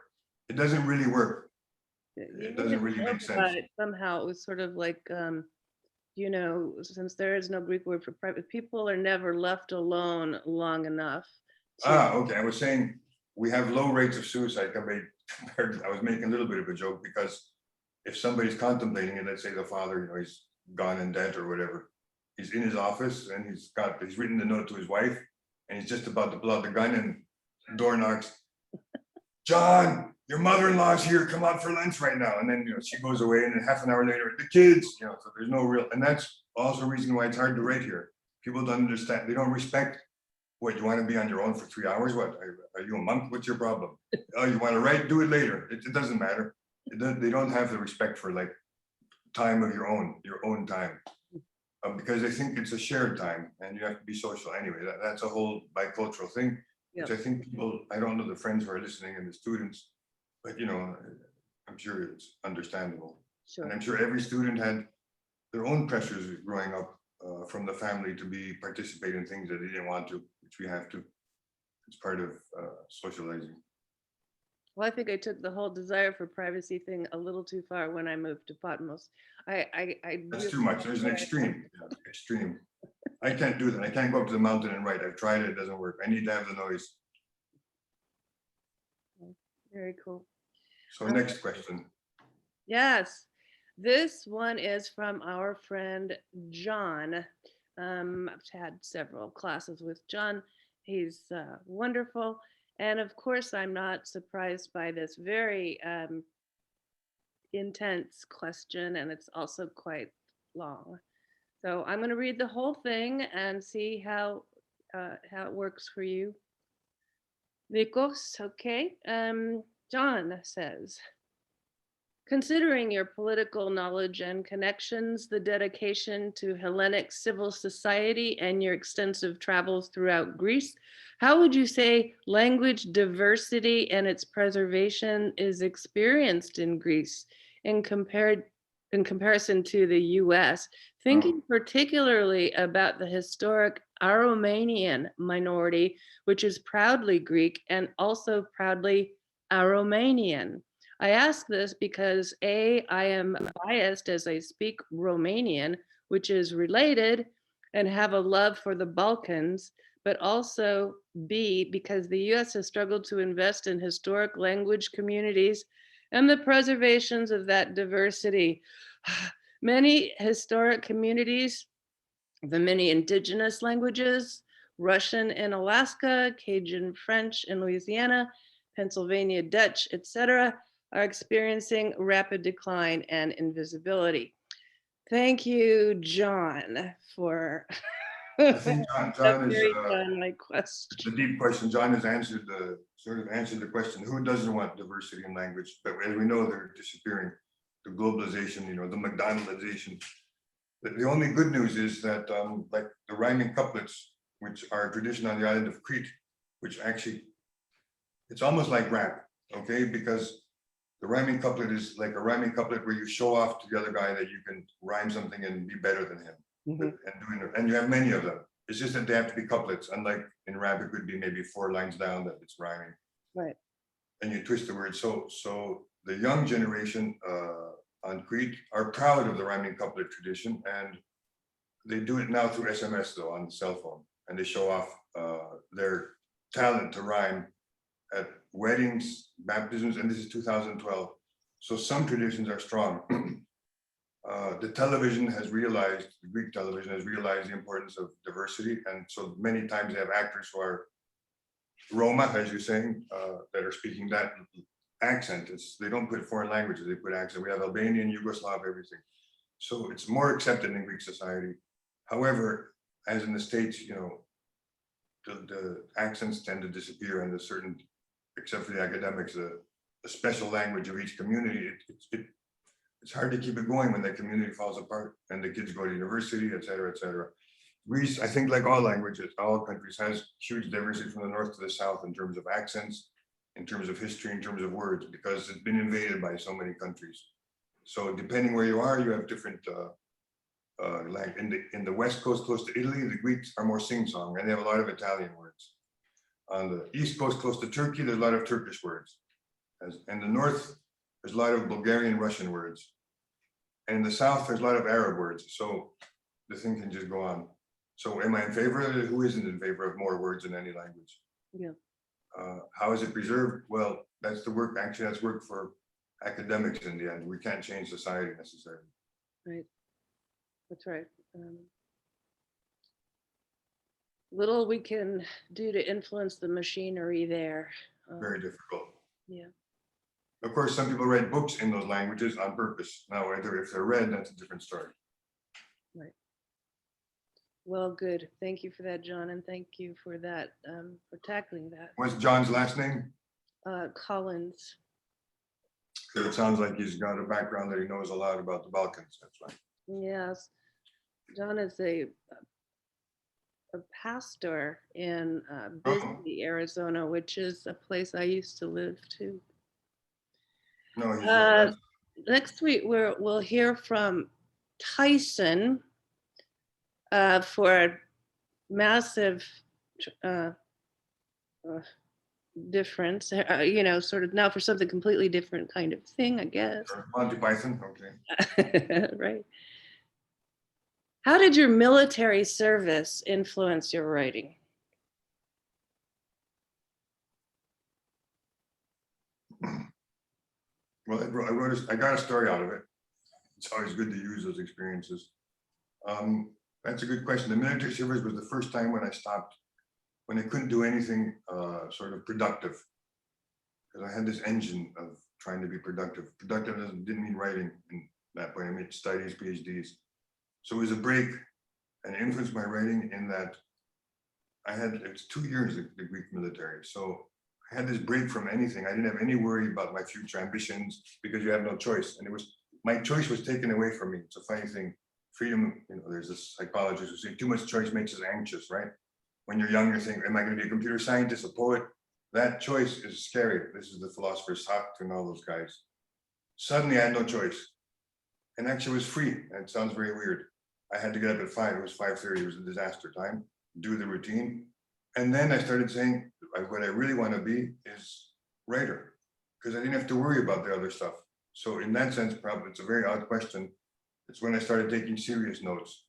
It doesn't really work. you It made a doesn't really joke make sense. about it somehow. It was sort of like since there is no Greek word for private, people are never left alone long enough to. Okay. I was saying we have low rates of suicide I was making a little bit of a joke because if somebody's contemplating it, let's say the father, he's gone in debt or whatever, he's in his office and he's written the note to his wife and he's just about to pull out the gun and door knocks. John, your mother-in-law's here. Come out for lunch right now. And then she goes away, and then half an hour later, the kids. So there's no real, and that's also a reason why it's hard to write here. People don't understand. They don't respect. What, you want to be on your own for 3 hours? What, are you a monk? What's your problem? Oh, you want to write? Do it later. It doesn't matter. They don't have the respect for like time of your own time, because they think it's a shared time, and you have to be social anyway. That's a whole bicultural thing. Yeah. Which I think people, I don't know the friends who are listening and the students, but I'm sure it's understandable. Sure. And I'm sure every student had their own pressures growing up from the family to participate in things that they didn't want to, which we have to. It's part of socializing. Well, I think I took the whole desire for privacy thing a little too far when I moved to Patmos. I That's really too much. There's an extreme. Extreme. I can't do that. I can't go up to the mountain and write. I've tried it. It doesn't work. I need to have the noise. Very cool. So next question. Yes, this one is from our friend John. I've had several classes with John. He's wonderful. And of course, I'm not surprised by this very intense question, and it's also quite long. So I'm going to read the whole thing and see how it works for you. Nikos, okay. John says, considering your political knowledge and connections, the dedication to Hellenic civil society, and your extensive travels throughout Greece, how would you say language diversity and its preservation is experienced in Greece in comparison to the US, thinking particularly about the historic Aromanian minority, which is proudly Greek and also proudly Aromanian? I ask this because A, I am biased as I speak Romanian, which is related, and have a love for the Balkans, but also B, because the US has struggled to invest in historic language communities and the preservations of that diversity. Many historic communities, the many indigenous languages, Russian in Alaska, Cajun French in Louisiana, Pennsylvania Dutch, etc., are experiencing rapid decline and invisibility. Thank you, John, for I think a John is very John-like question. the deep question. John has answered the question. Who doesn't want diversity in language? But as we know, they're disappearing. The globalization, the McDonaldization. The only good news is that like the rhyming couplets, which are a tradition on the island of Crete, which actually, it's almost like rap, okay? Because the rhyming couplet is like a rhyming couplet where you show off to the other guy that you can rhyme something and be better than him. And you have many of them. It's just that they have to be couplets. Unlike in rap, it could be maybe 4 lines down that it's rhyming. Right. And you twist the word. So the young generation on Crete are proud of the rhyming couplet tradition, and they do it now through SMS though on the cell phone, and they show off their talent to rhyme at weddings, baptisms, and this is 2012. So some traditions are strong. The television has realized, the Greek television has realized the importance of diversity. And so many times they have actors who are Roma, as you're saying, that are speaking that accent. They don't put foreign languages, they put accent. We have Albanian, Yugoslav, everything. So it's more accepted in Greek society. However, as in the States, the accents tend to disappear, and except for the academics, the special language of each community, it's hard to keep it going when that community falls apart and the kids go to university, et cetera, et cetera. Greece, I think like all languages, all countries, has huge diversity from the north to the south in terms of accents, in terms of history, in terms of words, because it's been invaded by so many countries. So depending where you are, you have different like in the west coast, close to Italy, the Greeks are more sing-song, and they have a lot of Italian words. On the east coast, close to Turkey, there's a lot of Turkish words. In the north, there's a lot of Bulgarian, Russian words. And in the south, there's a lot of Arab words. So the thing can just go on. So am I in favor of it? Who isn't in favor of more words in any language? Yeah. How is it preserved? Well, that's the work, actually, that's work for academics in the end. We can't change society necessarily. Right. That's right. Little we can do to influence the machinery there. Very difficult. Yeah. Of course, some people write books in those languages on purpose. Now, whether if they're read, that's a different story. Right. Well, good. Thank you for that, John, and thank you for that, for tackling that. What's John's last name? Collins. Because it sounds like he's got a background that he knows a lot about the Balkans. That's right. Yes. John is a pastor in Bisbee, Arizona, which is a place I used to live too. No, he's Next week we'll hear from Tyson for a massive difference, sort of now for something completely different kind of thing, I guess. Monty Python. Okay. Right. How did your military service influence your writing? Well, I got a story out of it. It's always good to use those experiences. That's a good question. The military service was the first time when I stopped, when I couldn't do anything sort of productive. Because I had this engine of trying to be productive. Productive didn't mean writing in that point. I meant studies, PhDs. So it was a break, and it influenced my writing in that it's 2 years of the Greek military. So I had this break from anything. I didn't have any worry about my future ambitions because you have no choice. And my choice was taken away from me. It's a funny thing. Freedom, there's this psychologist who say too much choice makes us anxious, right? When you're young, you're thinking, am I going to be a computer scientist, a poet? That choice is scary. This is the philosopher Sartre and all those guys. Suddenly I had no choice. And actually it was free. And it sounds very weird. I had to get up at 5, it was 5:30, it was a disaster time, do the routine. And then I started saying, what I really want to be is writer, because I didn't have to worry about the other stuff. So in that sense, probably it's a very odd question. It's when I started taking serious notes.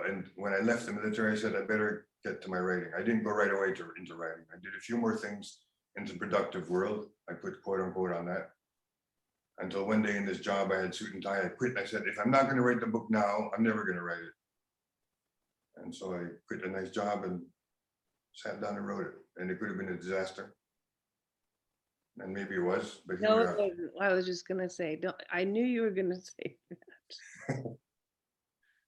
And when I left the military, I said, I better get to my writing. I didn't go right away into writing. I did a few more things into the productive world. I put quote unquote on that. Until one day in this job, I had suit and tie, I quit. And I said, if I'm not going to write the book now, I'm never going to write it. And so I quit a nice job and sat down and wrote it. And it could have been a disaster. And maybe it was, but here No, we are. I was just going to say, I knew you were going to say that.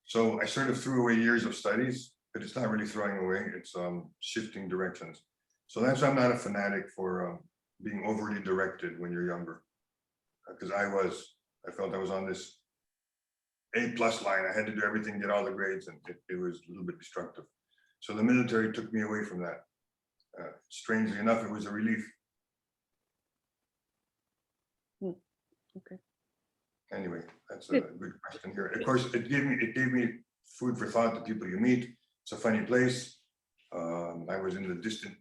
So I sort of threw away years of studies, but it's not really throwing away, it's shifting directions. So that's why I'm not a fanatic for being overly directed when you're younger. Because I felt I was on this A+ line. I had to do everything, get all the grades, and it was a little bit destructive. So the military took me away from that. Strangely enough, it was a relief. Okay. Anyway, that's a good question here. Of course, it gave me food for thought, the people you meet. It's a funny place. I was in the distant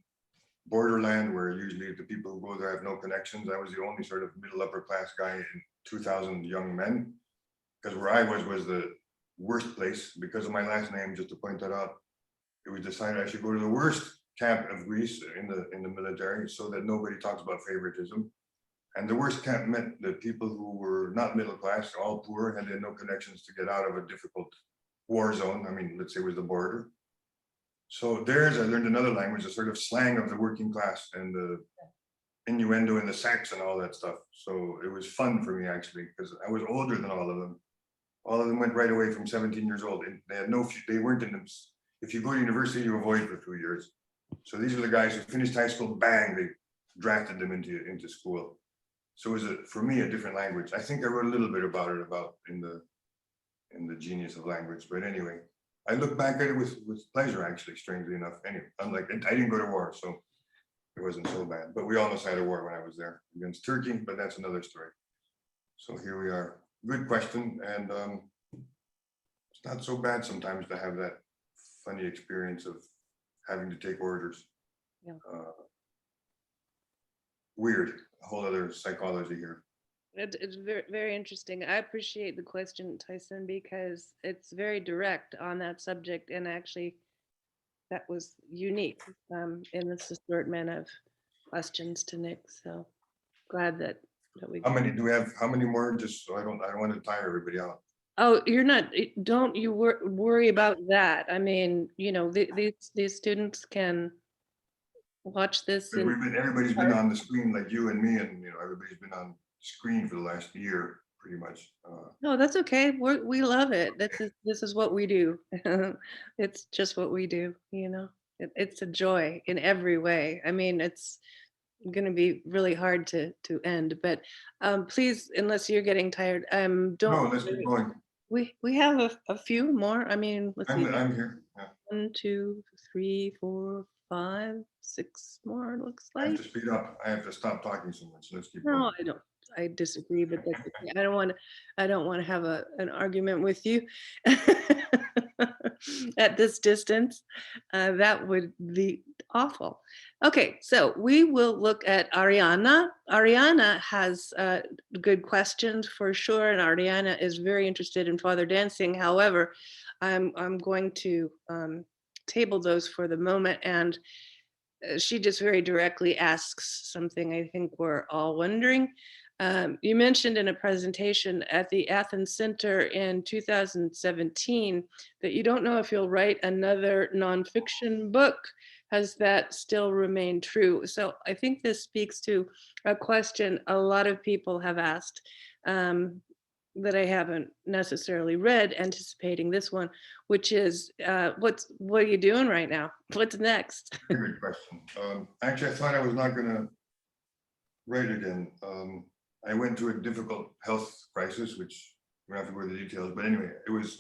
borderland where usually the people who go there have no connections. I was the only sort of middle upper class guy in 2,000 young men, because where I was the worst place because of my last name. Just to point that out, it was decided I should go to the worst camp of Greece in the military so that nobody talks about favoritism. And the worst camp meant that people who were not middle class, all poor, had no connections to get out of a difficult war zone. I mean, let's say it was the border. So I learned another language, a sort of slang of the working class and the innuendo and the sax and all that stuff. So it was fun for me, actually, because I was older than all of them. All of them went right away from 17 years old. And they weren't in them. If you go to university, you avoid for 2 years. So these are the guys who finished high school, bang, they drafted them into school. So it was for me a different language. I think I wrote a little bit about it in the Genius of Language. But anyway, I look back at it with pleasure, actually, strangely enough. Anyway, unlike, I didn't go to war, so it wasn't so bad. But we almost had a war when I was there against Turkey, but that's another story. So here we are. Good question. And it's not so bad sometimes to have that funny experience of having to take orders. Yeah. Weird, a whole other psychology here. It's very, very interesting. I appreciate the question, Tyson, because it's very direct on that subject, and actually, that was unique in this assortment of questions to Nick. So glad that we. How many do we have? How many more? Just so I don't want to tire everybody out. Oh, you're not. Don't you worry about that. I mean, you know, these students can watch this. Everybody's been on the screen like you and me, and everybody's been on screen for the last year, pretty much. No, that's okay. We love it. This is what we do. It's just what we do. You know, it's a joy in every way. I mean, it's going to be really hard to end, but please, unless you're getting tired, don't. No, let's keep going. We have a few more. I mean, let's see. I'm here. Yeah. 1, 2, 3, 4, 5, 6 more. Looks I have like. to speed up. I have to stop talking so much. Let's keep No, going. I don't. I disagree, but that's okay. I don't want to have an argument with you at this distance. That would be awful. Okay, so we will look at Ariana. Ariana has good questions for sure, and Ariana is very interested in father dancing. However, I'm going to table those for the moment, and she just very directly asks something I think we're all wondering. You mentioned in a presentation at the Athens Center in 2017 that you don't know if you'll write another nonfiction book. Has that still remained true? So I think this speaks to a question a lot of people have asked that I haven't necessarily read, anticipating this one, which is what are you doing right now? What's next? Good question. Actually, I thought I was not going to write again. I went through a difficult health crisis, which we don't have to go into the details, but anyway, it was,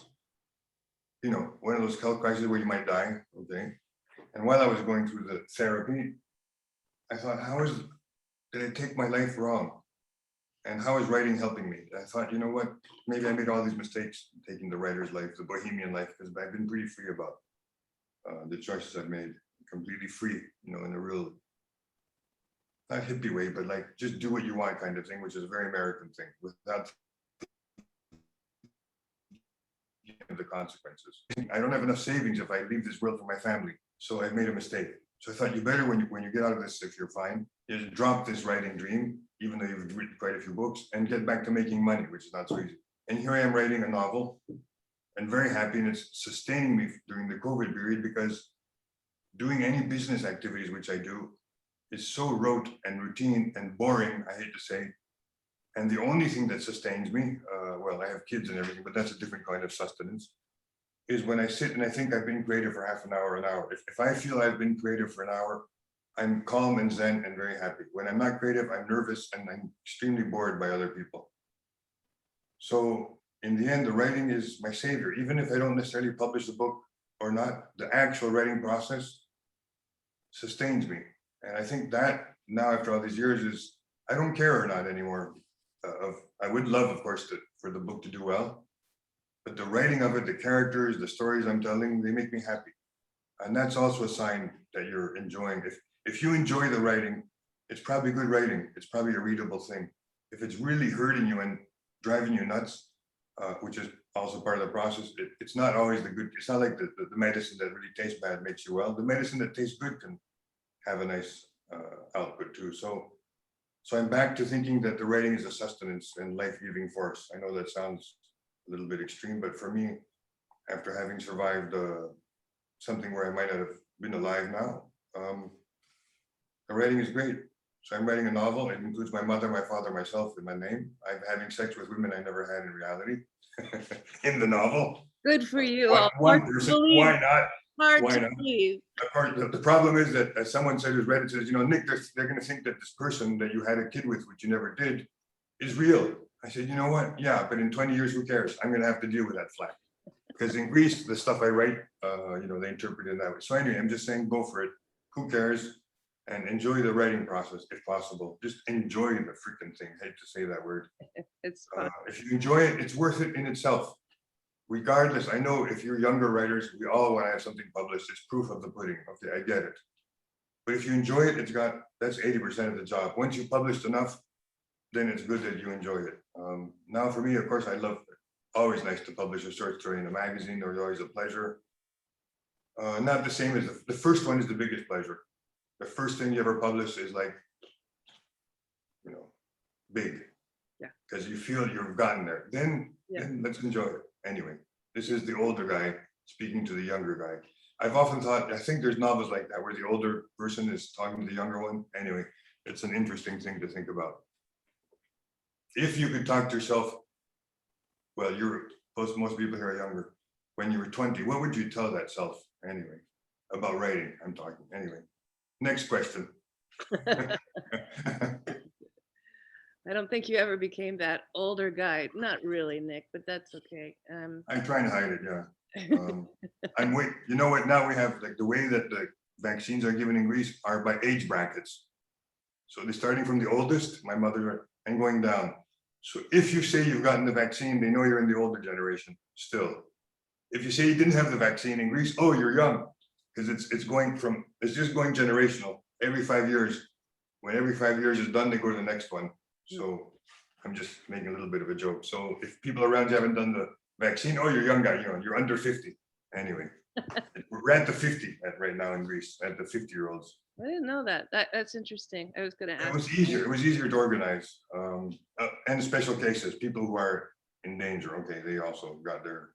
one of those health crises where you might die, okay? And while I was going through the therapy, I thought, did I take my life wrong? And how is writing helping me? I thought, you know what, maybe I made all these mistakes taking the writer's life, the bohemian life, because I've been pretty free about the choices I've made, completely free, in a real, not hippie way, but like just do what you want kind of thing, which is a very American thing, without the consequences. I don't have enough savings if I leave this world for my family, so I've made a mistake. So I thought you better, when you get out of this, if you're fine, you drop this writing dream, even though you've written quite a few books, and get back to making money, which is not so easy. And here I am writing a novel, and very happy, and it's sustaining me during the COVID period, because doing any business activities, which I do, is so rote and routine and boring, I hate to say. And the only thing that sustains me, well, I have kids and everything, but that's a different kind of sustenance, is when I sit and I think I've been creative for half an hour, an hour. If I feel I've been creative for an hour, I'm calm and zen and very happy. When I'm not creative, I'm nervous and I'm extremely bored by other people. So in the end, the writing is my savior. Even if I don't necessarily publish the book or not, the actual writing process sustains me. And I think that now, after all these years, is I don't care or not anymore. I would love, of course, for the book to do well, but the writing of it, the characters, the stories I'm telling, they make me happy. And that's also a sign that you're enjoying. If you enjoy the writing, it's probably good writing. It's probably a readable thing. If it's really hurting you and driving you nuts, which is also part of the process, it's not always it's not like the medicine that really tastes bad makes you well. The medicine that tastes good can have a nice output too. So I'm back to thinking that the writing is a sustenance and life-giving force. I know that sounds a little bit extreme, but for me, after having survived something where I might not have been alive now, the writing is great. So I'm writing a novel. It includes my mother, my father, myself in my name. I'm having sex with women I never had in reality in the novel. Good for you. One person, why not? Hard Why to not? believe. The problem is that, as someone said who's read it, says, Nick, they're going to think that this person that you had a kid with, which you never did, is real. I said, you know what? Yeah, but in 20 years, who cares? I'm going to have to deal with that flag. Because in Greece, the stuff I write, they interpret it that way. So anyway, I'm just saying, go for it. Who cares? And enjoy the writing process if possible. Just enjoy the freaking thing. I hate to say that word. It's fun. If you enjoy it, it's worth it in itself. Regardless, I know if you're younger writers, we all want to have something published. It's proof of the pudding. Okay, I get it. But if you enjoy it, that's 80% of the job. Once you've published enough, then it's good that you enjoy it. Now for me, of course, always nice to publish a short story in a magazine. There's always a pleasure. Not the same as the first one is the biggest pleasure. The first thing you ever publish is like, big. Yeah. Because you feel you've gotten there. Then let's enjoy it. Anyway, this is the older guy speaking to the younger guy. I've often thought, I think there's novels like that where the older person is talking to the younger one. Anyway, it's an interesting thing to think about. If you could talk to yourself, well, most people here are younger. When you were 20, what would you tell that self anyway? About writing, I'm talking. Anyway, next question. I don't think you ever became that older guy. Not really, Nick, but that's okay. I'm trying to hide it, yeah. You know what? Now we have like the way that the vaccines are given in Greece are by age brackets. So they're starting from the oldest, my mother, and going down. So if you say you've gotten the vaccine, they know you're in the older generation still. If you say you didn't have the vaccine in Greece, oh, you're young, because it's just going generational every 5 years. When every 5 years is done, they go to the next one. So I'm just making a little bit of a joke. So if people around you haven't done the vaccine, oh, you're a young guy, you're under 50. Anyway, we're at the 50 right now in Greece, at the 50-year-olds. I didn't know that. That's interesting. I was going to ask. It was easier. It was easier to organize. And special cases, people who are in danger. Okay, they also got their.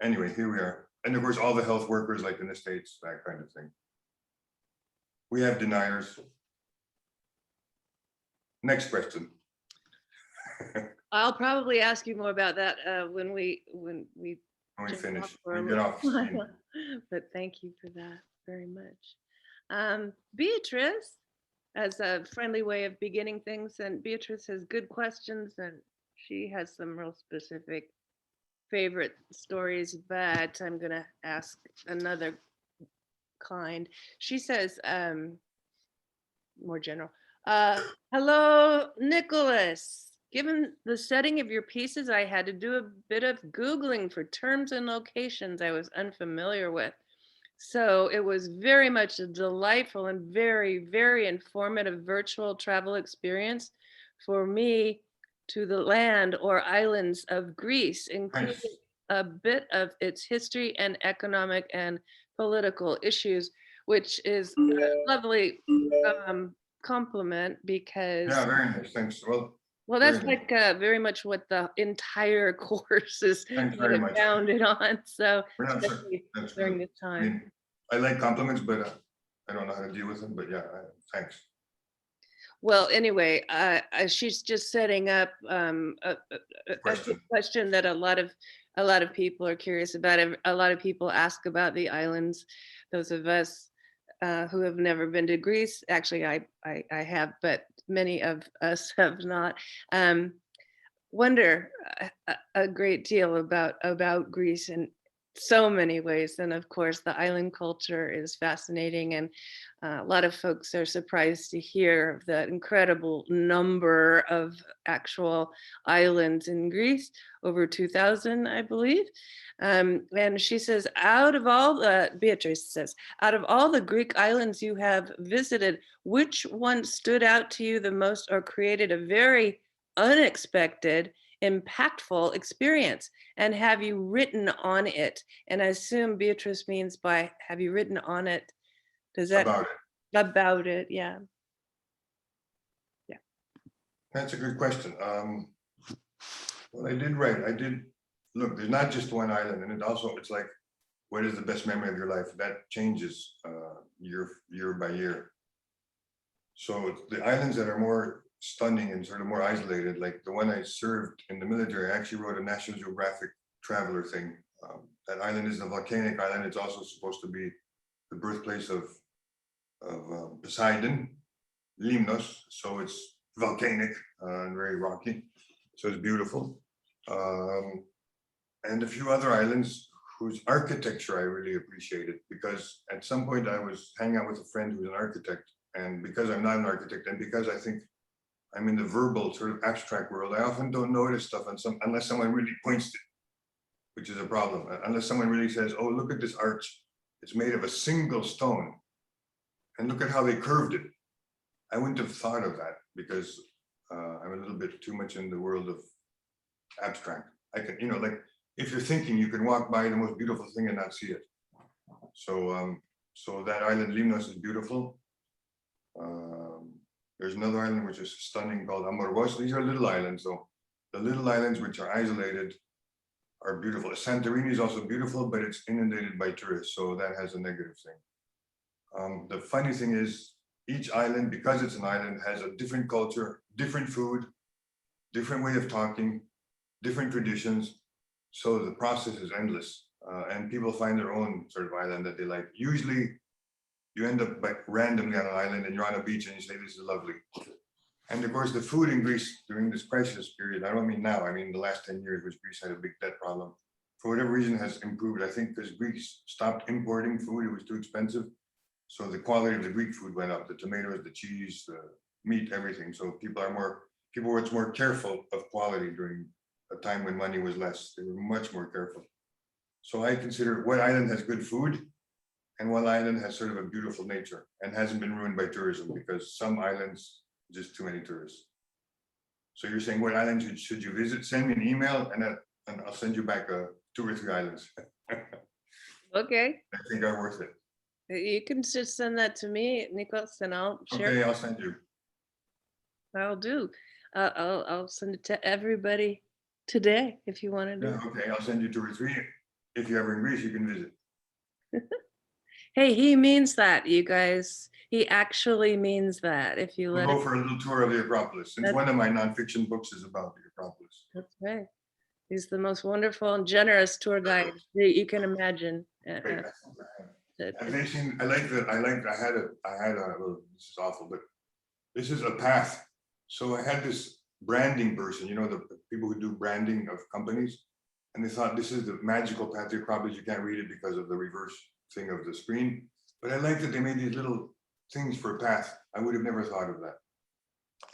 Anyway, here we are. And of course, all the health workers, like in the States, that kind of thing. We have deniers. Next question. I'll probably ask you more about that when we finish. We get off. But thank you for that very much. Beatrice, as a friendly way of beginning things, and Beatrice has good questions, and she has some real specific favorite stories, but I'm gonna ask another kind. She says, more general. Hello, Nicholas. Given the setting of your pieces, I had to do a bit of Googling for terms and locations I was unfamiliar with. So it was very much a delightful and very, very informative virtual travel experience for me to the land or islands of Greece, including a bit of its history and economic and political issues, which is a lovely compliment because very nice. Thanks. Well, that's like very much what the entire course is founded on. So during this time, I like compliments, but I don't know how to deal with them. But yeah, thanks. Well, anyway, she's just setting up a question that a lot of people are curious about. A lot of people ask about the islands. Those of us who have never been to Greece, actually, I have, but many of us have not. Wonder a great deal about Greece in so many ways, and of course, the island culture is fascinating, and a lot of folks are surprised to hear the incredible number of actual islands in Greece, over 2,000, I believe. And she says, Beatrice says, out of all the Greek islands you have visited, which one stood out to you the most or created a very unexpected, impactful experience? And have you written on it? And I assume Beatrice means by have you written on it? Does that about it? Yeah. Yeah. That's a good question. Well, I did write. Look, there's not just one island, and it's like, what is the best memory of your life? That changes year by year. So the islands that are more stunning and sort of more isolated, like the one I served in the military, I actually wrote a National Geographic traveler thing. That island is a volcanic island. It's also supposed to be the birthplace of Poseidon, Limnos. So it's volcanic and very rocky. So it's beautiful. and a few other islands whose architecture I really appreciated, because at some point I was hanging out with a friend who's an architect, and because I'm not an architect, and because I think I'm in the verbal sort of abstract world, I often don't notice stuff unless someone really points to it, which is a problem. Unless someone really says, oh, look at this arch. It's made of a single stone. And look at how they curved it. I wouldn't have thought of that because I'm a little bit too much in the world of abstract. I can, like if you're thinking, you can walk by the most beautiful thing and not see it. So that island Limnos is beautiful. There's another island which is stunning called Amorvos. These are little islands though. The little islands which are isolated are beautiful. Santorini is also beautiful, but it's inundated by tourists, so that has a negative thing. The funny thing is, each island, because it's an island, has a different culture, different food, different way of talking, different traditions. So the process is endless, and people find their own sort of island that they like. Usually, you end up randomly on an island and you're on a beach and you say, this is lovely. And of course, the food in Greece during this crisis period, I don't mean now, I mean the last 10 years, which Greece had a big debt problem, for whatever reason has improved. I think because Greece stopped importing food, it was too expensive. So the quality of the Greek food went up, the tomatoes, the cheese, the meat, everything. So people were much more careful of quality during a time when money was less. They were much more careful. So I consider what island has good food and what island has sort of a beautiful nature and hasn't been ruined by tourism, because some islands, just too many tourists. So you're saying what island should you visit? Send me an email and I'll send you back 2 or 3 islands. Okay. I think are worth it. You can just send that to me, Nikos, and I'll share. Okay, I'll send you. I'll do. I'll send it to everybody today if you want to do. Yeah, okay, I'll send you 2 or 3. If you're ever in Greece, you can visit. Hey, he means that, you guys. He actually means that. If you We'll let go it. for a little tour of the Acropolis, since one of my nonfiction books is about the Acropolis. That's right. He's the most wonderful and generous tour guide that you can imagine. Great. Have they seen? I had a. Well, this is awful, but this is a path. So I had this branding person, the people who do branding of companies, and they thought this is the magical path to the Acropolis. You can't read it because of the reverse thing of the screen. But I like that they made these little things for a path. I would have never thought of that.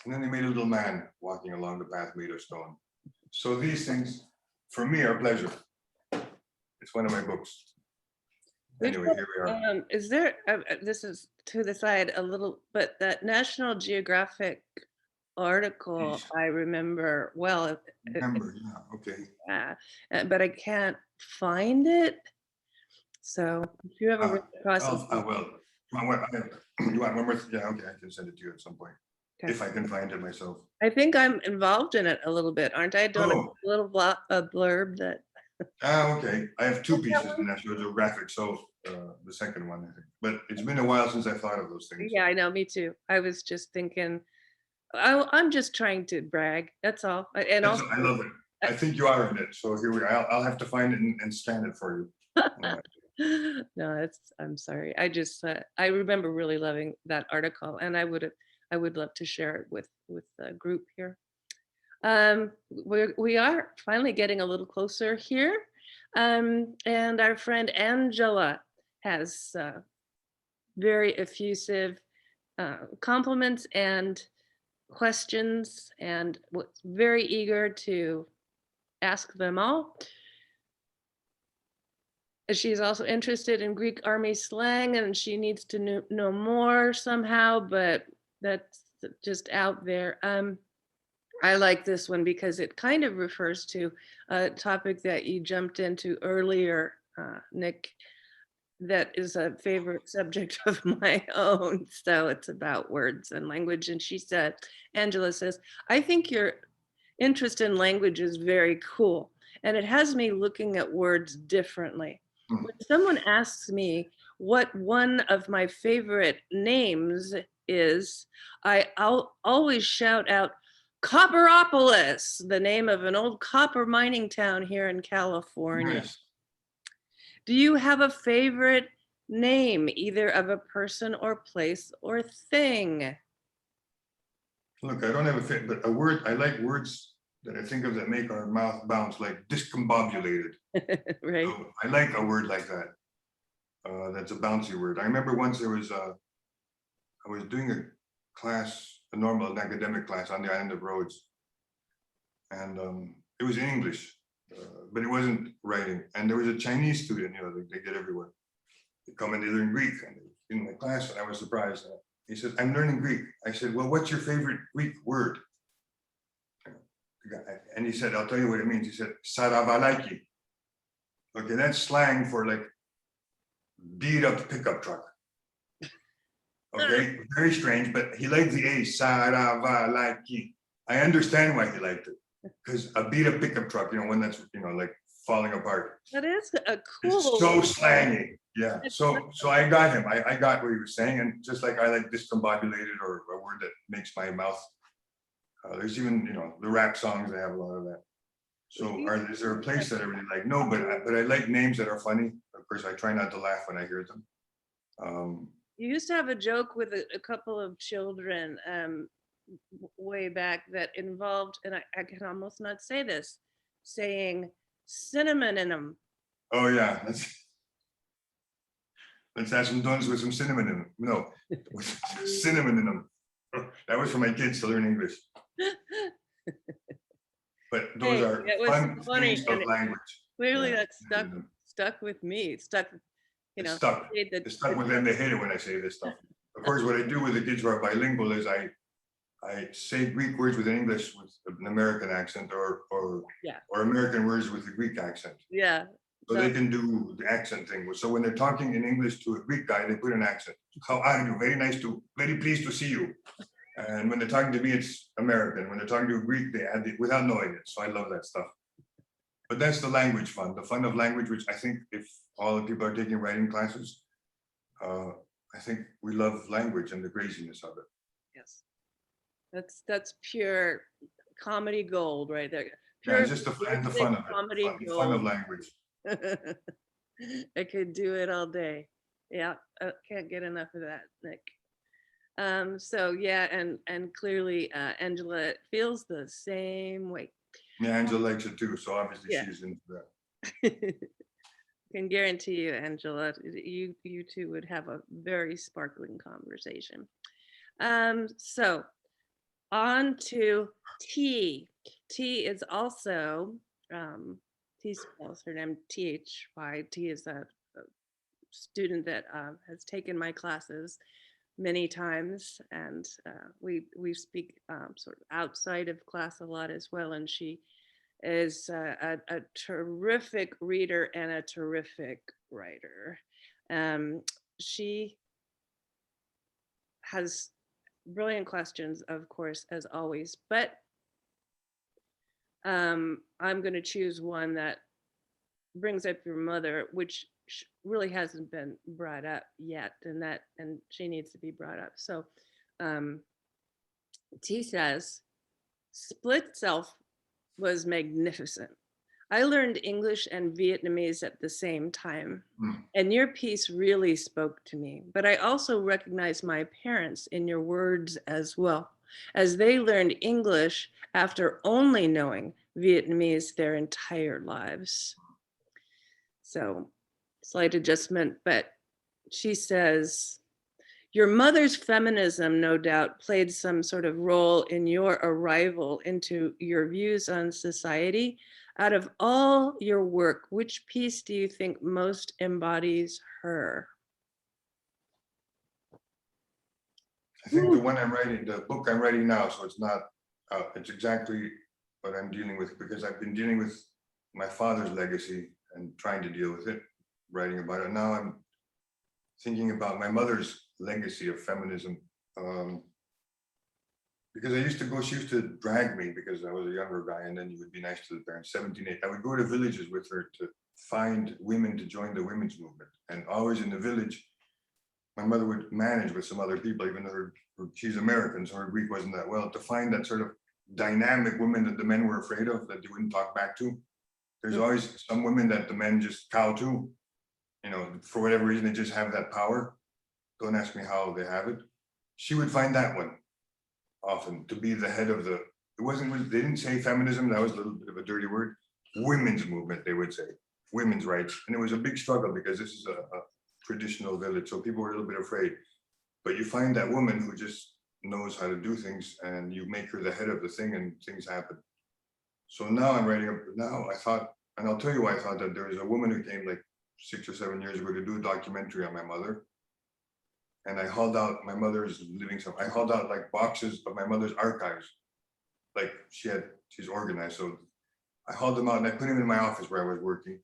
And then they made a little man walking along the path made of stone. So these things, for me, are pleasure. It's one of my books. Anyway, here we are. Is there, this is to the side a little, but that National Geographic article, Please. I remember well. Remember, yeah, okay. But I can't find it. So if you ever run across it. Well, you want one more? Yeah, okay, I can send it to you at some point. Okay. If I can find it myself. I think I'm involved in it a little bit, aren't I? Doing a little blurb that. Okay, I have 2 pieces in National Geographic, so the second one, I think. But it's been a while since I thought of those things. Yeah, I know, me too. I was just thinking, I'm just trying to brag, that's all. And also, I love it. I think you are in it, so here we are. I'll have to find it and scan it for you. No, I'm sorry. I remember really loving that article, and I would love to share it with the group here. We are finally getting a little closer here, and our friend Angela has very effusive compliments and questions, and was very eager to ask them all. She's also interested in Greek army slang, and she needs to know more somehow, but that's just out there. I like this one because it kind of refers to a topic that you jumped into earlier, Nick, that is a favorite subject of my own. So it's about words and language. And Angela says, I think your interest in language is very cool, and it has me looking at words differently. When someone asks me what one of my favorite names is, I'll always shout out Copperopolis, the name of an old copper mining town here in California. Nice. Do you have a favorite name, either of a person or place or thing? Look, I don't have a favorite, but a word, I like words that I think of that make our mouth bounce, like discombobulated. Right. So I like a word like that. That's a bouncy word. I remember once I was doing a class, a normal an academic class on the island of Rhodes, and it was in English, but it wasn't writing. And there was a Chinese student, they get everywhere. They come and they learn Greek, and in my class, and I was surprised. He said, "I'm learning Greek." I said, "Well, what's your favorite Greek word?" And he said, "I'll tell you what it means." He said, "Saravalaki." Okay, that's slang for like beat up pickup truck. Okay, very strange, but he liked the A, Saravalaki. I understand why he liked it, because a beat up pickup truck, one that's like falling apart. That is a It's cool. so slangy. Yeah. So I got him. I got what he was saying, and just like I like discombobulated or a word that makes my mouth. There's even the rap songs, they have a lot of that. So is there a place that I really like? No, but I like names that are funny. Of course, I try not to laugh when I hear them. You used to have a joke with a couple of children way back that involved, and I can almost not say this, saying cinnamon in them. Oh yeah, let's have some donuts with some cinnamon in them. No, with cinnamon in them. That was for my kids to learn English. But those Hey, are it was fun funny, things of and language. clearly Yeah. that stuck with me. It stuck, It's stuck. It's stuck with them. They hate it when I say this stuff. Of course, what I do with the kids who are bilingual is I say Greek words with an English with an American accent, or Yeah. American words with a Greek accent. Yeah. So they can do the accent thing. So when they're talking in English to a Greek guy, they put an accent. "How are you? Very pleased to see you." And when they're talking to me, it's American. When they're talking to a Greek, they add it without knowing it. So I love that stuff. But that's the language fun, the fun of language, which I think if all the people are taking writing classes, I think we love language and the craziness of it. Yes. That's pure comedy gold right there. Yeah, Pure it's just the fun of it, comedy the gold. fun of language. I could do it all day. Yeah, I can't get enough of that, Nick. So yeah, and clearly Angela feels the same way. Yeah, Angela likes it too, so obviously Yeah. she's into that. Can guarantee you, Angela, you two would have a very sparkling conversation. So on to T. T is also T spells her name THY. T is a student that has taken my classes many times, and we speak sort of outside of class a lot as well. And she is a terrific reader and a terrific writer. She has brilliant questions, of course, as always, but I'm going to choose one that brings up your mother, which really hasn't been brought up yet, and she needs to be brought up. So T says, split self was magnificent. I learned English and Vietnamese at the same time, and your piece really spoke to me. But I also recognize my parents in your words as well, as they learned English after only knowing Vietnamese their entire lives. So, slight adjustment, but she says, your mother's feminism, no doubt, played some sort of role in your arrival into your views on society. Out of all your work, which piece do you think most embodies her? I think the one I'm writing, the book I'm writing now, so it's not, it's exactly what I'm dealing with, because I've been dealing with my father's legacy and trying to deal with it, writing about it. Now I'm thinking about my mother's legacy of feminism. Because she used to drag me because I was a younger guy, and then you would be nice to the parents, 17, 8. I would go to villages with her to find women to join the women's movement. And always in the village, my mother would manage with some other people, even though she's American, so her Greek wasn't that well, to find that sort of dynamic woman that the men were afraid of, that they wouldn't talk back to. There's always some women that the men just cow to, for whatever reason, they just have that power. Don't ask me how they have it. She would find that one often to be the head of the it wasn't, they didn't say feminism, that was a little bit of a dirty word. Women's movement, they would say, women's rights. And it was a big struggle because this is a traditional village, so people were a little bit afraid. But you find that woman who just knows how to do things and you make her the head of the thing and things happen. So now I'm writing up, now I thought, and I'll tell you why I thought that there was a woman who came like 6 or 7 years ago to do a documentary on my mother. And I hauled out my mother's living stuff. I hauled out like boxes of my mother's archives. Like she's organized. So I hauled them out and I put them in my office where I was working.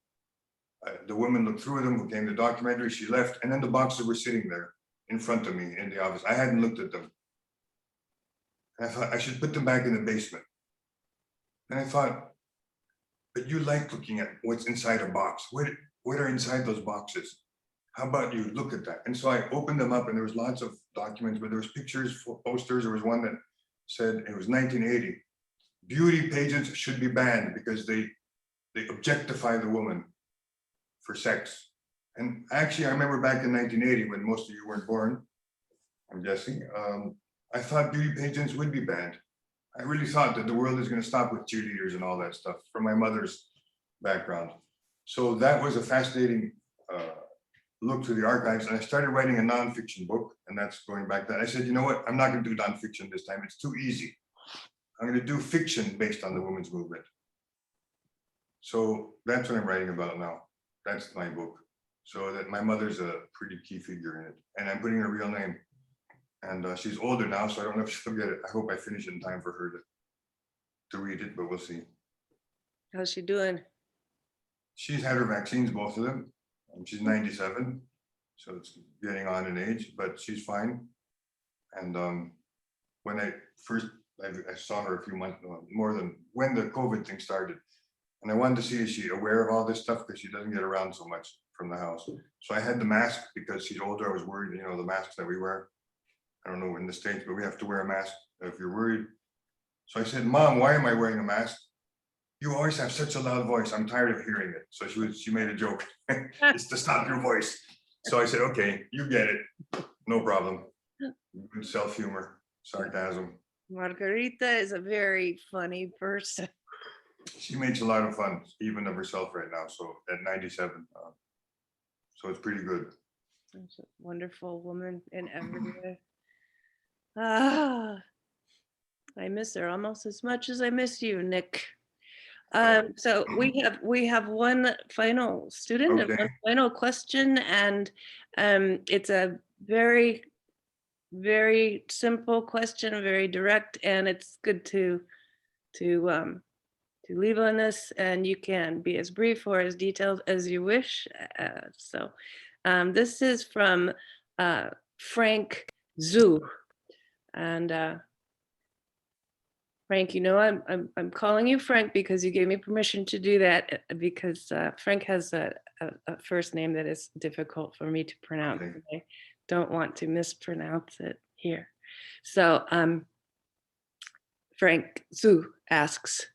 The woman looked through them, who came to the documentary, she left, and then the boxes were sitting there in front of me in the office. I hadn't looked at them. And I thought I should put them back in the basement. And I thought, but you like looking at what's inside a box. What are inside those boxes? How about you look at that? And so I opened them up and there was lots of documents, but there was pictures, posters. There was one that said, it was 1980, beauty pageants should be banned because they objectify the woman for sex. And actually, I remember back in 1980, when most of you weren't born, I'm guessing, I thought beauty pageants would be banned. I really thought that the world is going to stop with cheerleaders and all that stuff from my mother's background. So that was a fascinating look through the archives, and I started writing a nonfiction book, and that's going back to that. I said, you know what, I'm not going to do nonfiction this time. It's too easy. I'm going to do fiction based on the women's movement. So that's what I'm writing about now. That's my book. So that my mother's a pretty key figure in it, and I'm putting her real name. And she's older now, so I don't know if she'll get it. I hope I finish it in time for her to read it, but we'll see. How's she doing? She's had her vaccines, both of them. She's 97, so it's getting on in age, but she's fine. And when I saw her a few months, more than when the COVID thing started, and I wanted to see, is she aware of all this stuff, because she doesn't get around so much from the house. So I had the mask because she's older. I was worried, you know, the masks that we wear. I don't know in the States, but we have to wear a mask if you're worried. So I said, Mom, why am I wearing a mask? You always have such a loud voice. I'm tired of hearing it. So she made a joke. It's to stop your voice. So I said, okay, you get it. No problem. Good self-humor, sarcasm. Margarita is a very funny person. She makes a lot of fun, even of herself right now. So at 97. So it's pretty good. She's a wonderful woman in every way. Ah, I miss her almost as much as I miss you, Nick. So we have one final student and Okay. one final question, and it's a very, very simple question, very direct, and it's good to leave on this, and you can be as brief or as detailed as you wish. So this is from Frank Zhu, and Frank, you know, I'm calling you Frank because you gave me permission to do that, because Frank has a first name that is difficult for me to pronounce. Okay. I don't want to mispronounce it here. So Frank Zhu asks,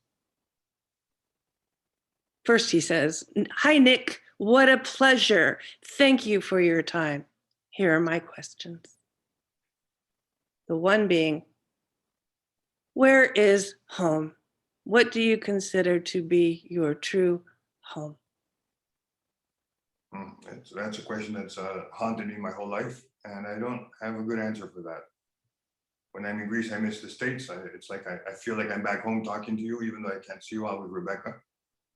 first he says, hi, Nick, what a pleasure. Thank you for your time. Here are my questions. The one being, where is home? What do you consider to be your true home? That's a question that's haunted me my whole life, and I don't have a good answer for that. When I'm in Greece, I miss the States. It's like I feel like I'm back home talking to you, even though I can't see you all with Rebecca.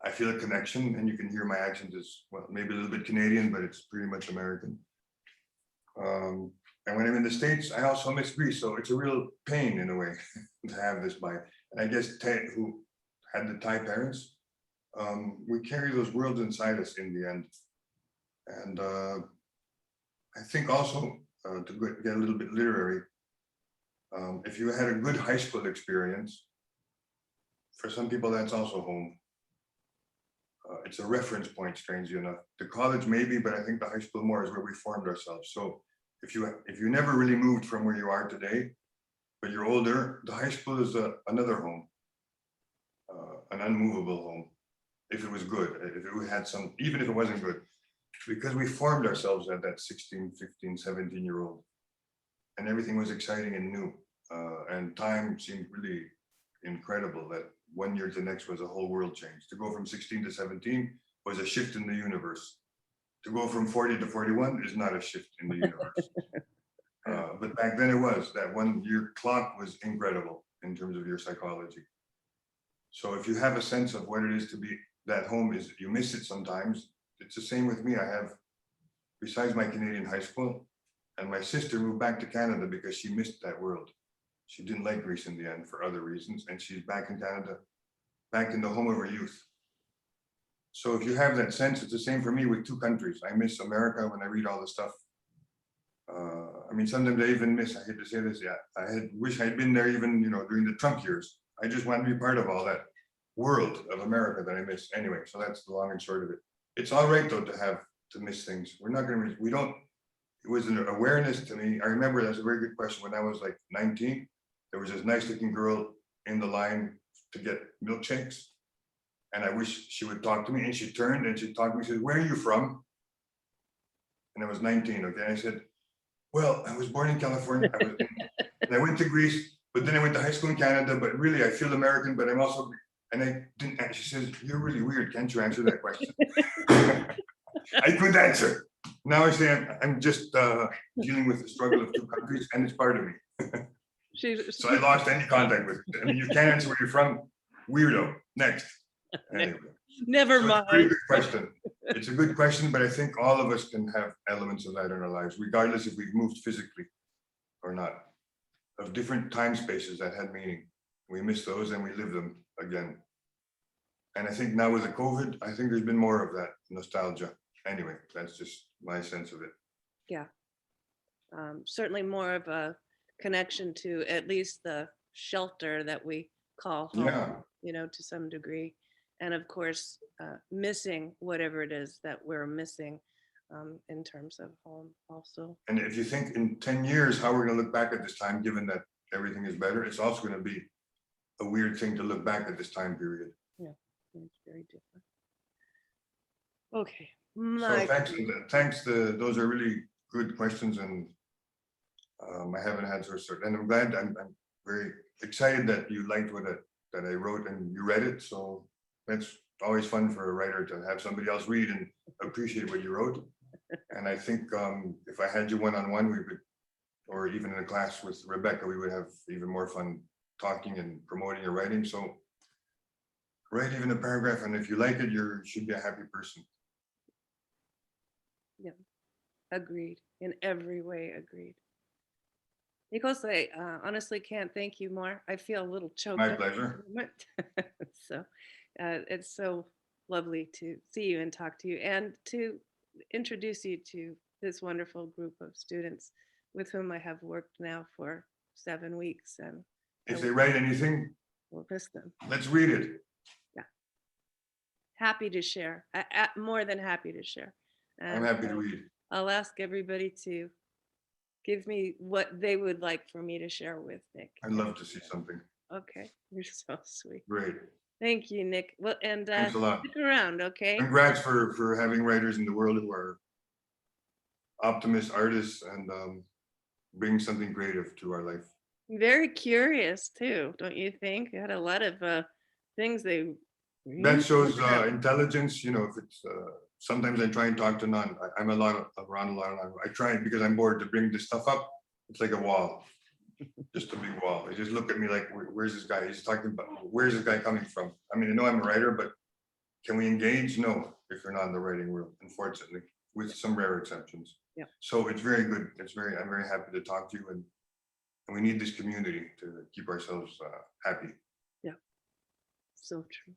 I feel a connection, and you can hear my accent is, well, maybe a little bit Canadian, but it's pretty much American. And when I'm in the States, I also miss Greece. So it's a real pain in a way to have this by. And I guess Ted, who had the Thai parents, we carry those worlds inside us in the end. And I think also to get a little bit literary, if you had a good high school experience, for some people that's also home. It's a reference point, strangely enough. The college maybe, but I think the high school more is where we formed ourselves. So if you never really moved from where you are today, but you're older, the high school is another home, an unmovable home, if it was good, if it had some, even if it wasn't good, because we formed ourselves at that 16, 15, 17-year-old, and everything was exciting and new, and time seemed really incredible that 1 year to the next was a whole world change. To go from 16 to 17 was a shift in the universe. To go from 40 to 41 is not a shift in the universe. But back then it was. That 1 year clock was incredible in terms of your psychology. So if you have a sense of what it is to be that home, is you miss it sometimes. It's the same with me. I have, besides my Canadian high school, and my sister moved back to Canada because she missed that world. She didn't like Greece in the end for other reasons, and she's back in Canada, back in the home of her youth. So if you have that sense, it's the same for me with two countries. I miss America when I read all the stuff. I mean, sometimes I even miss, I hate to say this, yeah, wish I'd been there even, during the Trump years. I just want to be part of all that world of America that I miss. Anyway, so that's the long and short of it. It's all right though to miss things. We're not going to, we don't, it was an awareness to me. I remember, that's a very good question. When I was like 19, there was this nice looking girl in the line to get milkshakes. And I wish she would talk to me, and she turned and she talked to me, she said, "Where are you from?" And I was 19, okay? I said, "Well, I was born in California, and I went to Greece, but then I went to high school in Canada, but really I feel American, but I'm also," and I didn't, she says, "You're really weird, can't you answer that question?" I could answer. Now I say I'm just dealing with the struggle of two countries, and it's part of me. So I lost any contact with it. I mean, you can't answer where you're from, weirdo. Next. Anyway. Never So mind. it's a pretty good question. It's a good question, but I think all of us can have elements of that in our lives, regardless if we've moved physically or not, of different time spaces that had meaning. We miss those and we live them again. And I think now with the COVID, I think there's been more of that nostalgia. Anyway, that's just my sense of it. Yeah. Certainly more of a connection to at least the shelter that we call home, Yeah. To some degree. And of course, missing whatever it is that we're missing in terms of home also. And if you think in 10 years, how we're going to look back at this time, given that everything is better, it's also going to be a weird thing to look back at this time period. Yeah, it's very different. Okay. So thanks. Those are really good questions, and I haven't had sort. And I'm glad. I'm very excited that you liked that I wrote and you read it. So that's always fun for a writer to have somebody else read and appreciate what you wrote. And I think if I had you one-on-one, we could, or even in a class with Rebecca, we would have even more fun talking and promoting your writing. So write even a paragraph, and if you like it, you should be a happy person. Yeah, agreed. In every way, agreed. Nikos, I honestly can't thank you more. I feel a little choked My up. pleasure. So it's so lovely to see you and talk to you, and to introduce you to this wonderful group of students with whom I have worked now for 7 weeks. And if they write anything, we'll miss them. Let's read it. Yeah. Happy to share. More than happy to share. And I'm happy to read. I'll ask everybody to give me what they would like for me to share with Nick. I'd love to see something. Okay, you're so sweet. Great. Thank you, Nick. Well, and thanks a lot. Stick around, okay? Congrats for having writers in the world who are optimist artists and bring something creative to our life. Very curious too, don't you think? You had a lot of things they. That shows intelligence. If it's sometimes I try and talk to none. I'm around a lot. I try, because I'm bored, to bring this stuff up. It's like a wall, just a big wall. They just look at me like, where's this guy? He's talking about, where's this guy coming from? I mean, I know I'm a writer, but can we engage? No, if you're not in the writing world, unfortunately, with some rare exceptions. Yeah. So it's very good. I'm very happy to talk to you, and we need this community to keep ourselves happy. Yeah, so true.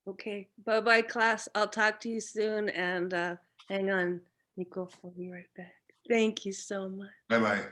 Okay, bye-bye class. I'll talk to you soon, and hang on, Nico, I'll be right back. Thank you so much. Bye-bye.